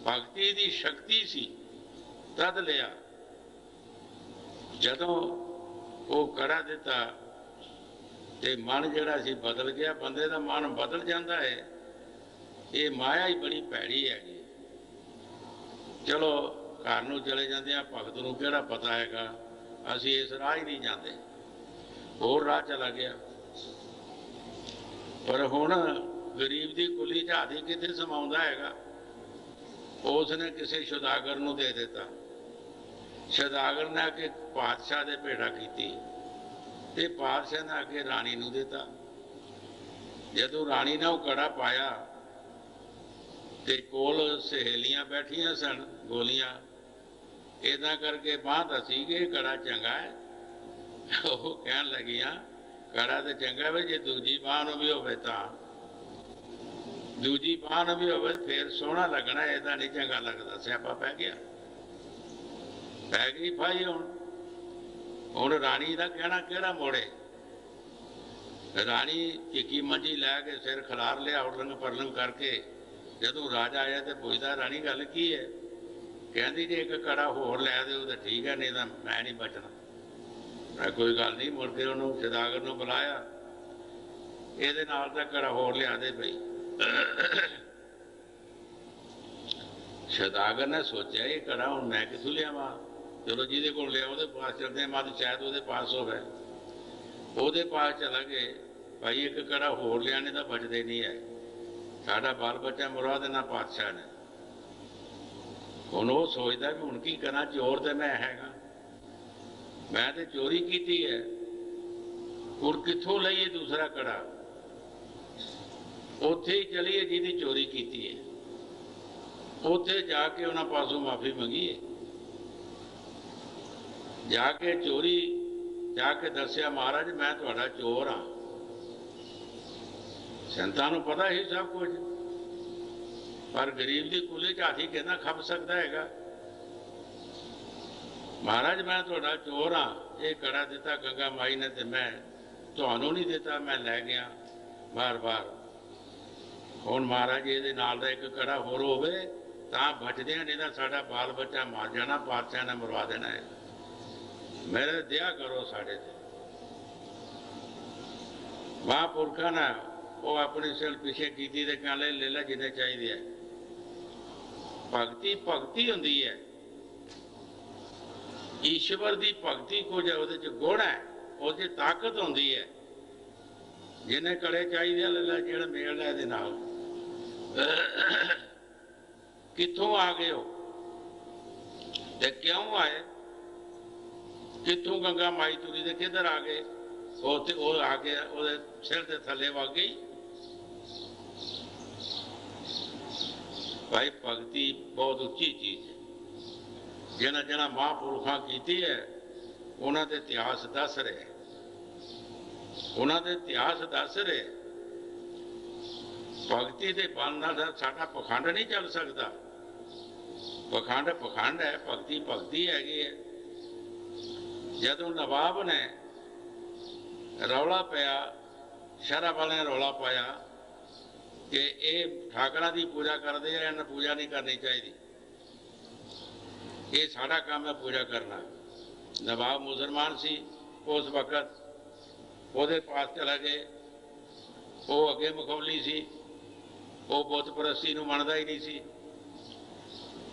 भगती की शक्ति सी, तद लिया। जदों वो कड़ा दिता ते मन जिहड़ा सी बदल गया। बंदे का मन बदल जाता है, ये माया ही बड़ी भैड़ी हैगी। चलो घर नूं चले जाते हैं, भगत नूं किहड़ा पता हैगा, असीं इस राह ही नहीं जाते, होर राह चला गया। पर हुण गरीब की कुली झादी कित्थे समाउंदा हैगा। उसने किसी सौदागर नूं दे दिता। सौदागर ने आके पातशाह दे भेड़ा कीती ते पातशाह ने आके राणी नूं दिता। जदों राणी ने वो कड़ा पाया ते कोल सहेलियां बैठियां सन, गोलियां इदा करके बांह दसी कि कड़ा चंगा है। वो कहन लगियां कड़ा तो चंगा है, जे दूजी बांह भी होवे तां, दूजी बांह भी होवे फिर सोहना लगना, इदा नहीं चंगा लगता। स्यापा पै गया, पै गई फाई। हुण राणी का कहना किहड़ा मोड़े। राणी झिकी मंजी लैके सिर खिलार लिया, उलंग परलंग करके जदों राजा आया तो पुछदा राणी गल की है। कहती जे एक कड़ा होर लै दो तो ठीक है, नहीं तो मैं नहीं बचना। मैं कोई गल नहीं, मुड़ के उन्होंने सौदागर नूं बुलाया, ये कड़ा होर लिया दे पई। सौदागर ने सोचा ये कड़ा हुण मैं किथों लियावां, चलो जिहदे कोल लिया उहदे पास चलदे, मत शायद उहदे पास होवे। उहदे पास चला गए, भाई एक कड़ा होर लिया नहीं तो बचदे नहीं है, साडा बाल बच्चा मुरा देना पातशाह ने। हुण वो सोचदा भी हुण की करा, चोर तो मैं हैगा, मैं तो चोरी की है, हुण कित्थों लईए दूसरा कड़ा। उत्थे ही चलीए जिहदी चोरी की है, उत्थे जाके उन्हां पासों माफ़ी मंगीए। जाके चोरी जाके दस्या महाराज मैं तुहाडा चोर हाँ। संतां नूं पता ही सब कुछ, पर गरीब की कुली च हाथी कहना खप सकता है। महाराज मैं तुहाडा चोर हाँ, ये कड़ा दिता गंगा माई ने तो मैं तुहानूं नहीं दिता, मैं लै गया बार बार। हुण महाराज ये नाल दा एक कड़ा होर होवे तां बचदे हैं, नहीं तो साडा बाल बच्चा मर जाना, पातशाह ने मरवा देना है। मेरे दया करो साढ़े ते। महापुरखा ने वो अपनी सिल पिछे की कहने ले ला जिन्हें चाहिए है। भगती भगती होंदी है, ईश्वर की भगती कुछ वो गुण है, वो ताकत होंदी है। जिन्हें कड़े चाहिए ले ला, जो मेल है नाल। कित्थों आ गए हो ते क्यों आए, कित्थों गंगा माई तुरी दे किधर आ गए। वो आ गया, वो सिर के थले वग गई। भाई भगती बहुत उच्ची चीज है, जिन्हें जिन्हें महापुरुषों की है उन्होंने इतिहास दस रहे, उन्होंने इतिहास दस रहे। भगती के बल नाल साडा पखंड नहीं चल सकता। पखंड पखंड है, भगती भगती हैगी है। जदों नवाब ने रौला पाया, शहरा वाले ने रौला पाया कि ये ठाकरां की पूजा करते हैं, इन्हें पूजा नहीं करनी चाहिए। ये साड़ा काम है पूजा करना। नवाब मुसलमान सी उस वक्त, ਉਹਦੇ पास चला गए। वो अगे मखौली सी, वो बुत परस्ती नूं मनदा ही नहीं सी।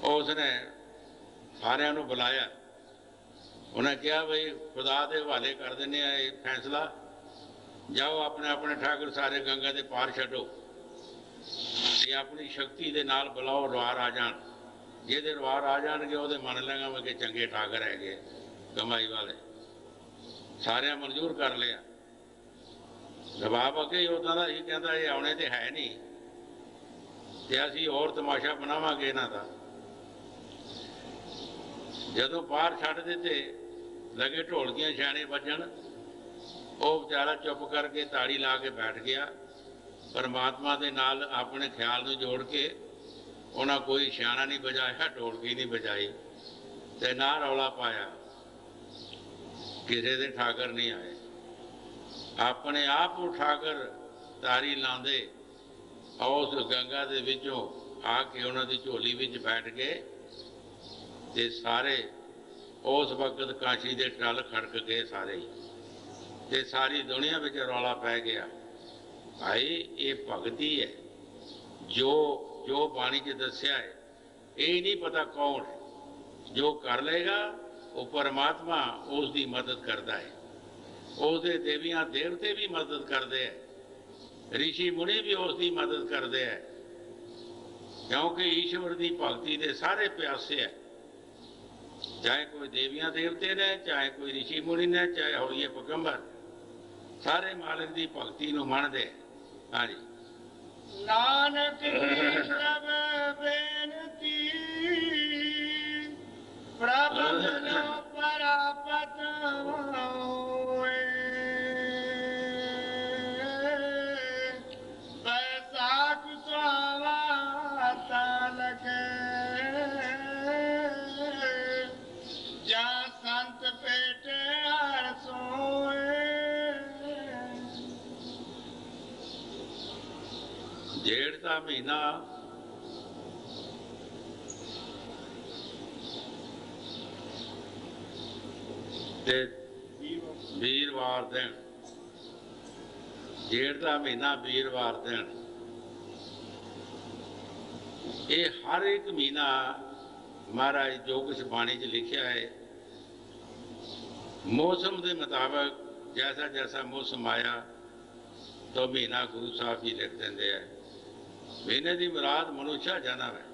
उसने सारिਆਂ ਨੂੰ बुलाया। उन्हें कहा बई खुदा के हवाले कर देने ये फैसला, जाओ अपने अपने ठाकुर सारे गंगा के पार छड्डो ते अपनी शक्ति के नाल बुलाओ, रवार आ जान। ਜਿਹਦੇ ਰਵਾਰ आ जाएंगे ਉਹਦੇ मन लेंगा मैं कि चंगे ठाकर है कमाई वाले। सारे मंजूर कर लिया। रबाब अगे ही उदा ही कहता ये आने तो है नहीं, तो असी और तमाशा बनावांगे इन्हां दा। जदों बाहर छड्ड दिते लगे ढोलकियां छाने बजन, वो बेचारा चुप करके ताड़ी ला के बैठ गया। परमात्मा के नाल अपने ख्याल नूं जोड़ के उन्हें कोई सियाणा नहीं बजाया, ढोलकी नहीं बजाई, ते ना रौला पाया। किसी दे ठाकर नहीं आए, अपने आप ठाकर तारी लांदे उस गंगा दे विचों आके उन्होंने झोली विच बैठ गए। ते सारे उस वक्त काशी दे टल खड़क गए सारे ही, ते सारी दुनिया विच रौला पै गया। भाई ये भगती है, जो जो बाणी च दस्या है, ये नहीं पता कौन है। जो कर लेगा वो परमात्मा उसकी मदद करता है। उसके देवियां देवते भी मदद करते हैं, ऋषि मुनि भी उसकी मदद करते हैं, क्योंकि ईश्वर की भगती के सारे प्यासे है। चाहे कोई देवियां देवते ने, चाहे कोई ऋषि मुनि ने, चाहे होइए पैगंबर, सारे मालिक की भगती नूं मनदे। हाँ जी। नानक की सब बेनती प्रभु बिनु परापत होए। बैसाख सुहावता लगे, जा संत पेटे हर सोए। जेठ का महीना ते वीरवार दिन, जेठ का महीना वीरवार दिन, ये हर एक महीना महाराज जो कुछ बाणी च लिखा है मौसम के मुताबिक जैसा जैसा मौसम आया तो महीना गुरु साहब जी लिख देंगे है। महीने की मुराद मनुष्य जन्म है।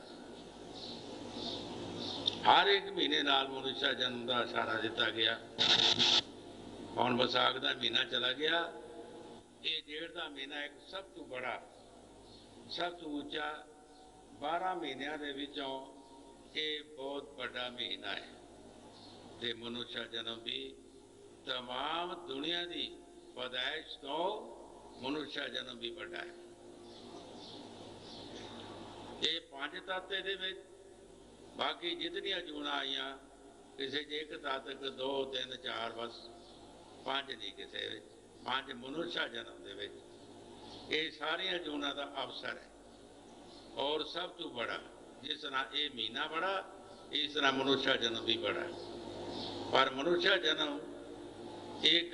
हर एक महीने नाल मनुष्य जन्म का इशारा दिता गया। हुण विसाख का महीना चला गया, ये जेठ का महीना एक सब तो बड़ा, सब तो ऊंचा 12 महीनों के विचों ये बहुत बड़ा महीना है। ते मनुष्य जन्म भी तमाम दुनिया की पैदाइश तो मनुष्य जन्म भी बड़ा है। ये 5 ताते दे विच बाकी जितनियां जूना आईयां किसी एक तातक 2 3 4 बस 5 नहीं किसी 5 मनुष्य जन्म दे विच ये सारियां जूना का अवसर है। और सब तो बड़ा जिस तरह ये महीना बड़ा, इस तरह मनुष्य जन्म भी बड़ा। पर मनुष्य जन्म एक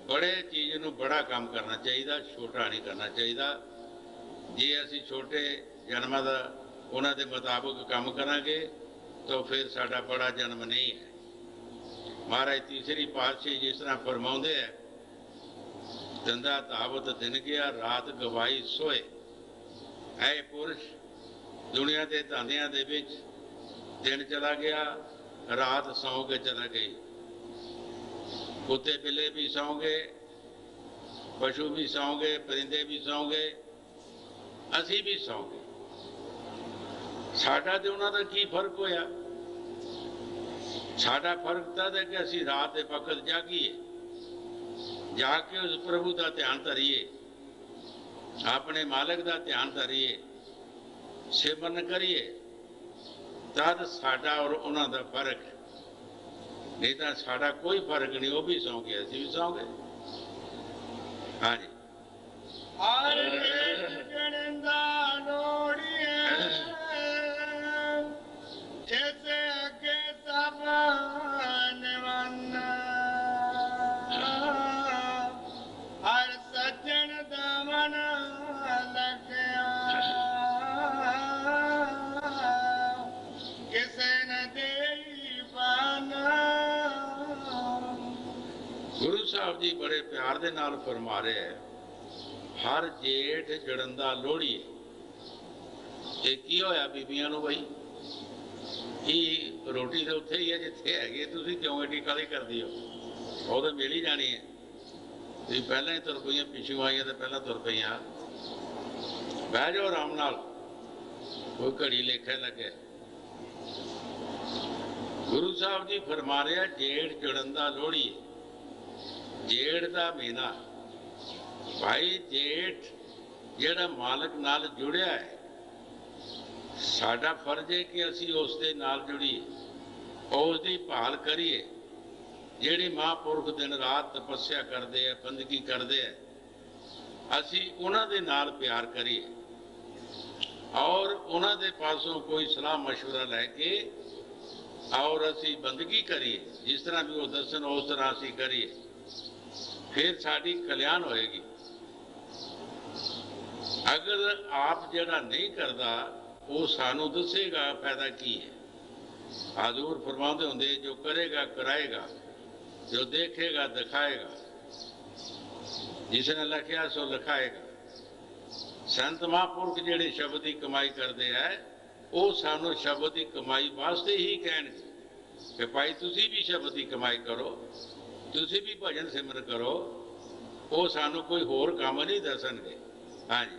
बड़े चीज़ नूं बड़ा काम करना चाहिए, छोटा नहीं करना चाहिए। जे असी छोटे जन्म का उन्होंने मुताबिक काम करांगे तो फिर साडा बड़ा जन्म नहीं है। महाराज तीसरी पातशाही जिस तरह फरमाउंदे है, धंधा धावत दिन गया रात गवाई सोए। ऐ पुरुष दुनिया के धंधियां दे विच दिन चला गया, रात सौ के चला गई। कुत्ते बिल्ले भी सौ गए, पशु भी सौ गए, परिंदे भी सौ गए, असी भी सौ गए। साडा ते उन्हां दा की फर्क होया? साडा फर्क तद है कि असी रात के वक्त जागीए, जाके उस प्रभु का ध्यान धरीए, अपने मालिक का ध्यान धरीए, सिमरन करिए, तद साडा और उन्हां दा फर्क है। नहीं तो साडा कोई फर्क नहीं, वो भी सौ गए, असी भी सौ गए। हाँ जी। हर एक गणंदा साहब जी बड़े प्यार दे नाल फरमा रहे हैं, हर जेठ जड़ंदा लोहड़ीए। ये की होया बीबियां नूं बई, रोटी तो उत्थे ही है जिथे है, तुसीं क्यों एडी काहली करदी हो, वो तो मिल ही जानी है। तुसीं पहलां ही तुर पईयां, पिछू आईयां तो पहलां तुर पईयां, बह जाओ आराम नाल, कोई घड़ी लेखे लगे। गुरु साहब जी फरमा रहे जेठ जड़ंदा लोहड़ीए, जेठ का महीना भाई, जेठ जिहड़ा मालक नाल जुड़िया है, साडा फर्ज है कि असी उस दे नाल जुड़ीए, उसकी भाल करिए। जिहड़े महापुरख दिन रात तपस्या करते हैं, बंदगी करते हैं, असी उन्हां दे नाल प्यार करिए और उन्हां दे पासों कोई सलाह मशवरा लैके और असी बंदगी करिए, जिस तरह भी वो दसन उस तरह असी करिए, फिर साड़ी कल्याण होएगी। अगर आप जड़ा नहीं करता, वो सानू दसेगा फायदा की है। हजूर फरमाते होंगे, जो करेगा कराएगा, जो देखेगा दिखाएगा, जिसने लिखा सो लिखाएगा। संत महापुरख जेडे शब्द की कमाई करते हैं, वो सानू शब्द की कमाई वास्ते ही कहणगे कि भाई तुसी भी शब्द की कमाई करो, तुसी भी भजन सिमर करो, वो सानू कोई होर काम नहीं दसणगे। हाँ जी।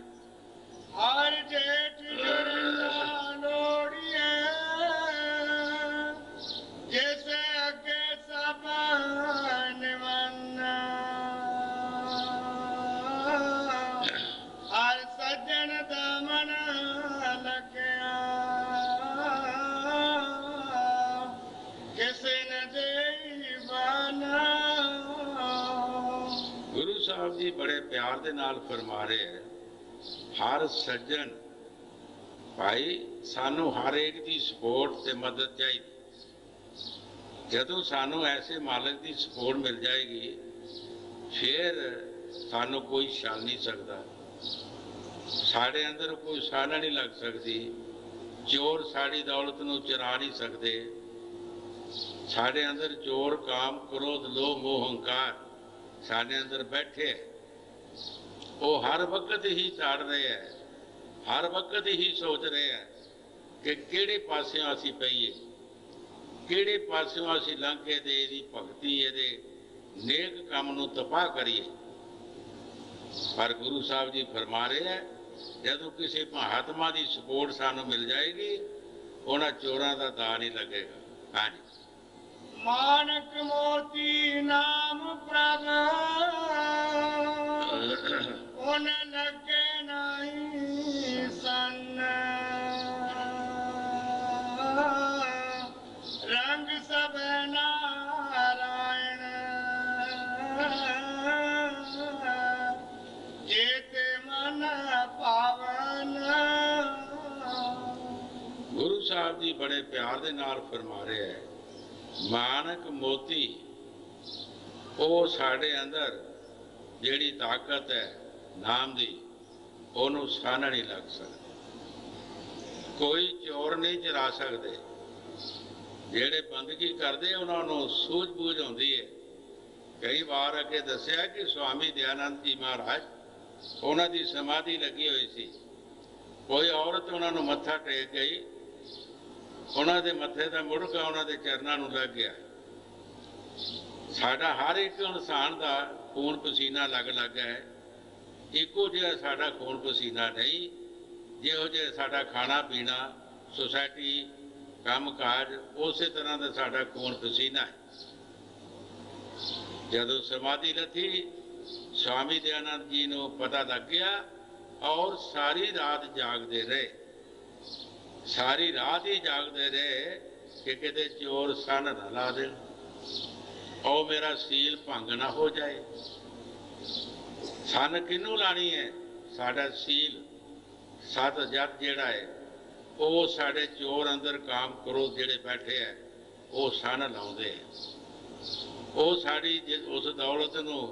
हर जेठ जड़ंदा लोहड़ीए, जैसे अगे सब निवन्ना, हर सज्जन दा मन लग्या, किसे न देई बाना। गुरु साहब जी बड़े प्यार दे नाल फरमा रहे हैं, हर सज्जन भाई, सानू हर एक की सपोर्ट ते मदद चाहिए। जदों सानू ऐसे मालिक की सपोर्ट मिल जाएगी, फिर सानू कोई छल नहीं सकता, साढ़े अंदर कोई साना नहीं लग सकती, चोर साड़ी दौलत नूं चुरा नहीं सकते। साढ़े अंदर चोर काम क्रोध लोभ मोह हंकार साढ़े अंदर बैठे है, वो हर वक्त ही चाड़ रहे हैं, हर वक्त ही सोच रहे हैं कि किहड़े पासियों असी पईए, किहड़े पासियों असी लंघ के दे दी भगती ये नेक काम नूं तबाह करिए। पर गुरु साहब जी फरमा रहे हैं, जदों किसी महात्मा की सपोर्ट सानू मिल जाएगी, उन्हां चोरां दा दा नहीं लगेगा। हाँ जी। मानक मोती नाम प्रभ, उन लगे नहीं सन, रंग सब नारायण, जेते मन पावन। गुरु साहब जी बड़े प्यार दे नाल फरमा रहे हैं, मानक मोती वो साढ़े अंदर जिहड़ी ताकत है नाम दी, ओनू सन नहीं लग सकती, कोई चोर नहीं चरा सकते। जेड़े बंदगी करते उन्होंने सूझबूझ होंदी है। कई बार अगे दसिया कि स्वामी दयानंद जी महाराज, उन्हों की समाधि लगी हुई सी, कोई औरत उन्होंने मत्था टेक गई, उन्होंने मत्थे का मुड़का उन्होंने चरणों में लग गया। साडा हर एक इंसान का खून पसीना लग लग है, इको जिहा साडा खून पसीना नहीं, जिहो जिहा साडा खाना पीना सोसाइटी काम काज उस तरह का साडा खून पसीना है। जदों समाधि लथी, स्वामी दयानंद जी को पता लग गया और सारी रात जागते रहे, सारी रात ही जागते रहे कि किते चोर सन न ला देन और मेरा सील भंग ना हो जाए। सन किनू लानी है? साडा सील सत जत जिहड़ा है वो साडे चोर अंदर काम क्रोध जिहड़े बैठे है वो सन लाउंदे है, वो साड़ी उस दौलत नूं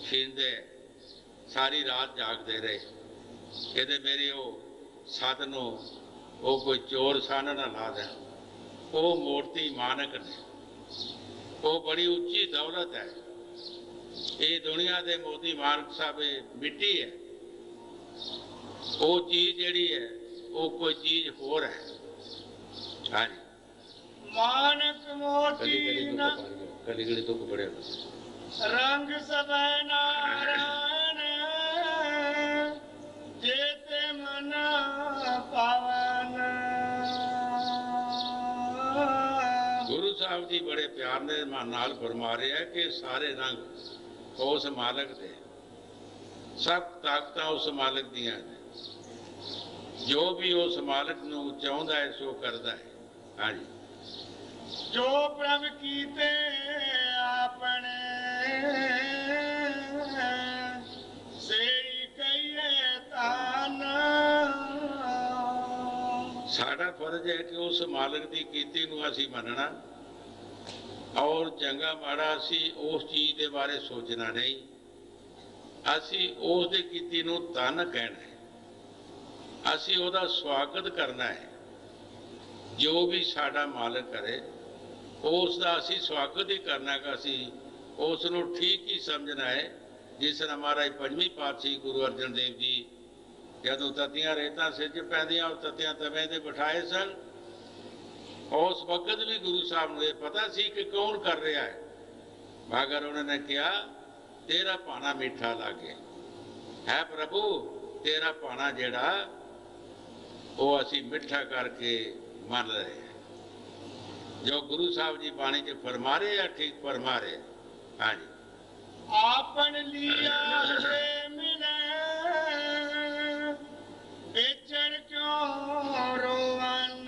छीनदे, सारी रात जागते रहे किते मेरी वो सत नूं वो कोई चोर सन ना ला दें। वो मूर्ति मानक ने, वो बड़ी उच्ची दौलत है। ये दुनिया के मोदी मानक साहब मिट्टी है, वो चीज जिहड़ी है वो कोई चीज होर है। हाँ जी, मानक मोती न कली कली दुख बड़े रंग सब नारायण जेते मन पावन। गुरु साहब जी बड़े प्यार ने नाल फरमा रहे हैं कि सारे रंग उस मालक दे, सब ताकत उस मालक दियां ने, जो भी उस मालक नूं चाहुंदा है सो करदा है। हाँ जी, जो प्रभ कीते आपने सेई कहिए तान। साडा फर्ज है कि उस मालक की कीती नूं असीं मनना और चंगा माड़ा असीं उस चीज़ के बारे सोचना नहीं, असीं उस दी कीती नूं धन कहना है, असीं उहदा स्वागत करना है। जो भी साडा मालक करे उस दा असीं स्वागत ही करना है, असीं उस नूं ठीक ही समझना है। जिस तरह महाराज पंजवीं पातशाही गुरु अर्जन देव जी जदों तत्तियां रेतां सिर च पैंदियां और तत्तियां तवे ते बिठाए सन, उस वक्त भी गुरु साहब नूं पता सी कि कौन कर रहा है, मगर उन्होंने कहा तेरा पाना मीठा लागे है प्रभु, तेरा पाना जेड़ा वो असी मिठा करके मन रहे हैं। जो गुरु साहब जी बाणी च फरमा रहे हैं ठीक फरमा रहे हैं। हाँ जी, आपन लिया से मिले बेचन क्यों रोवन।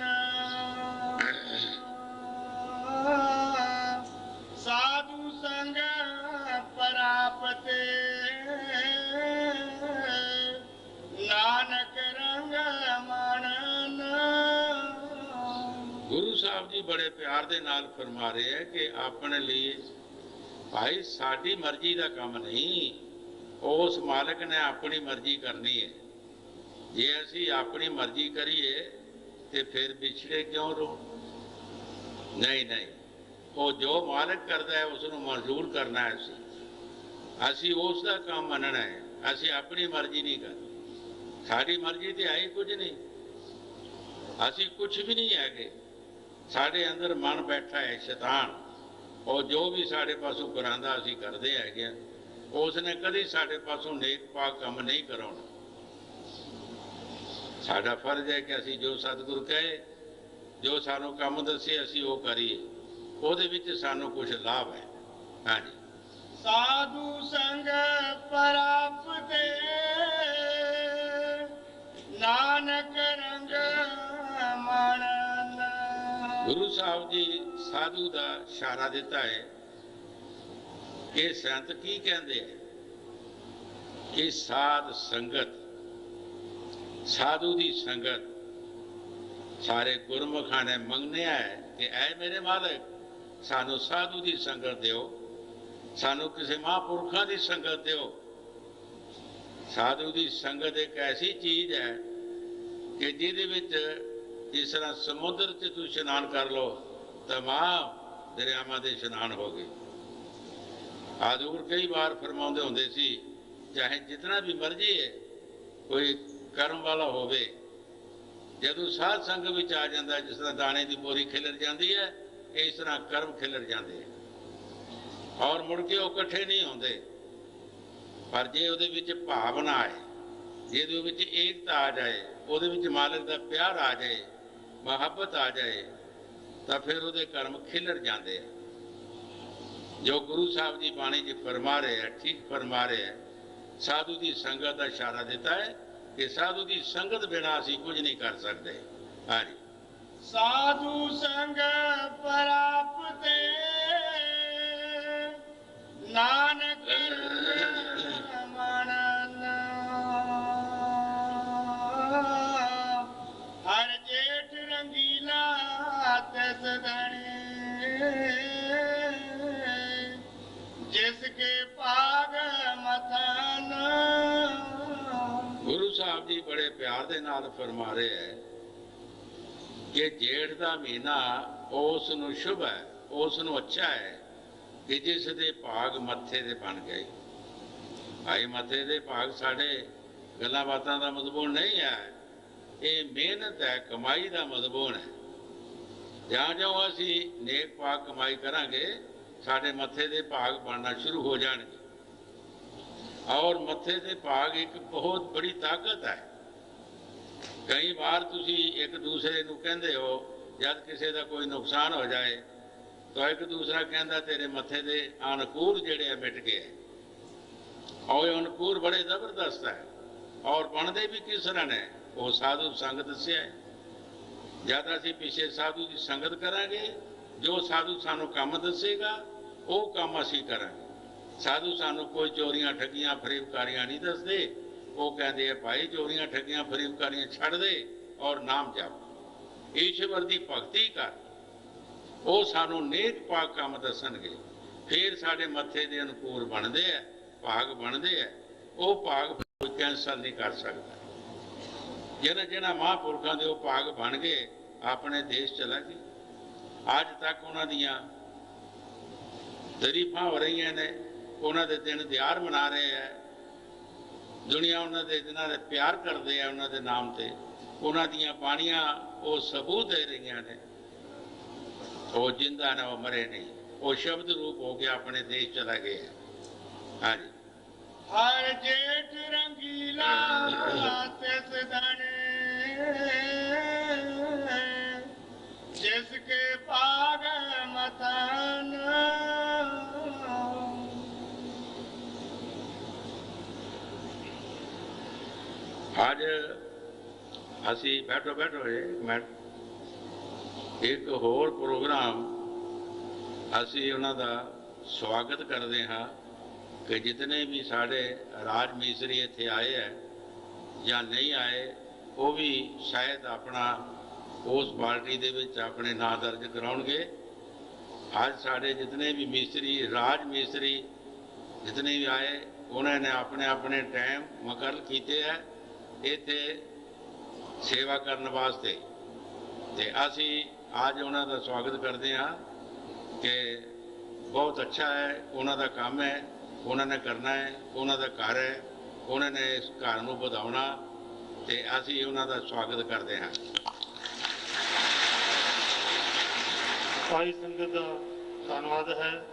साधु संग परापते नानक रंग मनन। गुरु साहब जी बड़े प्यार दे नाल फरमा रहे हैं कि अपने लिए भाई साडी मर्जी का काम नहीं, उस मालक ने अपनी मर्जी करनी है। जे असी अपनी मर्जी करिए तो फिर पिछड़े क्यों रो? नहीं नहीं, वो जो मालक करता है उसको मंजूर करना है। असी उसका काम मनना है, असी अपनी मर्जी नहीं करनी। साड़ी मर्जी तो है ही कुछ नहीं, असी कुछ भी नहीं है। साढ़े अंदर मन बैठा है शैतान, और जो भी साढ़े पासों करांदा असी करते हैं, उसने कभी साढ़े पासों नेक पाक काम नहीं कराना। साडा फर्ज है कि असी जो सतगुरु कहे, जो सानू काम दसे असी वो करिए, ਉਹਦੇ ਵਿੱਚ ਸਾਨੂੰ कुछ लाभ है। हाँ जी, साधु संग परापते नानक रंग मनन। गुरु साहब जी साधु का इशारा दिता है कि संत की कहते हैं कि साध संगत, साधु की संगत सारे गुरमुखां ने मंगनिया है कि ऐ मेरे मालिक सानू साधु की संगत दिओ, सानू किसी महापुरखों की संगत दिओ। साधु की संगत एक ऐसी चीज है कि जिहदे विच जिस तरह समुद्र च तू इशनान कर लो तमाम दरियावां दे इशनान हो गए। आदूर कई बार फरमाउंदे हुंदे सी चाहे जितना भी मर्जी है कोई कर्म वाला होवे, जदों साध संग विच आ जाता है, जिस तरह दाने की बोरी खिलर जाती है, इस तरह कर्म खिलर जाते हैं और मुड़ के वो इकट्ठे नहीं होंगे। पर जे उहदे विच भावना आए, जे उहदे विच एकता आ जाए, उहदे विच मालिक का प्यार आ जाए, मुहब्बत आ जाए, तो फिर उहदे कर्म खिलर जाते हैं। जो गुरु साहब जी बाणी च फरमा रहे हैं ठीक फरमा रहे हैं। साधु की संगत का इशारा देता है कि साधु की संगत बिना असी कुछ नहीं कर सकते। हाँ जी, साधु संग परापते नानक मनन। हर जेठ रंगीला तस धनी जिसके पाग मथन। गुरु साहब जी बड़े प्यार दे नाल फरमा रहे हैं कि जेठ का महीना उसनूं शुभ है, उसनूं अच्छा है कि जिस दे भाग मत्थे ते बन गए। भाई मथे दे भाग साढ़े गल्लां बातां दा मजमून नहीं है, ये मेहनत है, कमाई का मजमून है। ज्यों-ज्यों असी नेक पाक कमाई करांगे साढ़े मथे दे भाग बनना शुरू हो जाएंगे। और मथे दे भाग एक बहुत बड़ी ताकत है। कई बार तुसी एक दूसरे नूं कहंदे हो, जब किसी का कोई नुकसान हो जाए तो एक दूसरा कहता तेरे मथे दे अनुकूल जेड़े मिट गए। और अनुकूल बड़े जबरदस्त है और बनते भी किस तरह ने, वो साधु संग दस्या है। जब असी पिछे साधु की संगत करांगे, जो साधु सानू काम दसेगा वो काम असी करांगे। साधु सानू कोई चोरियां ठगियां फरीबकारियां नहीं दसते, वो कहते हैं भाई चोरियां ठगियां फरीबकारियां छड़ दे और नाम जप, ईश्वर की भगती कर, वो सानू नेक पाक काम दसणगे। फिर साढ़े मथे के अनुकूल बनते हैं, भाग बनते हैं। वो भाग कोई कैंसल नहीं कर सकता। जिन्हें जिन्हें महापुरखों के वो भाग बन गए, अपने देश चला गए। अज तक उन्होंने तरीफा हो रही ने, उन्होंने दिन दिहाड़ मना रहे हैं, दुनिया उन्होंने जिन्होंने प्यार करते हैं उन्होंने नाम से, उन्होंने बाणियां वो सबूत दे रही ने, वो जिंदा ने, वो मरे नहीं, वो शब्द रूप हो गया अपने देश चला गया। हाँ जी। हर जेठ रंगीला तिस धने, जिसके पाग मथन। आज असी बैठो बैठो एक होर प्रोग्राम असी उन्होंने स्वागत करते हाँ कि जितने भी साढ़े राज मिस्त्री इत्थे आए हैं या नहीं आए, वो भी शायद अपना उस पार्टी दे विच अपने नाम दर्ज कराउणगे। आज साढ़े जितने भी मिस्त्री, राज मिस्त्री जितने भी आए, उन्होंने अपने अपने टाइम मुकर्रर किए हैं इत्थे सेवा करने वास्ते। ते असी आज उन्होंने स्वागत करते हाँ कि बहुत अच्छा है, उन्होंने काम है, उन्होंने करना है, उन्होंने घर है, उन्होंने इस घर को बढ़ाना, तो असी उन्होंने स्वागत करते हैं। सारी संगत का धन्यवाद है।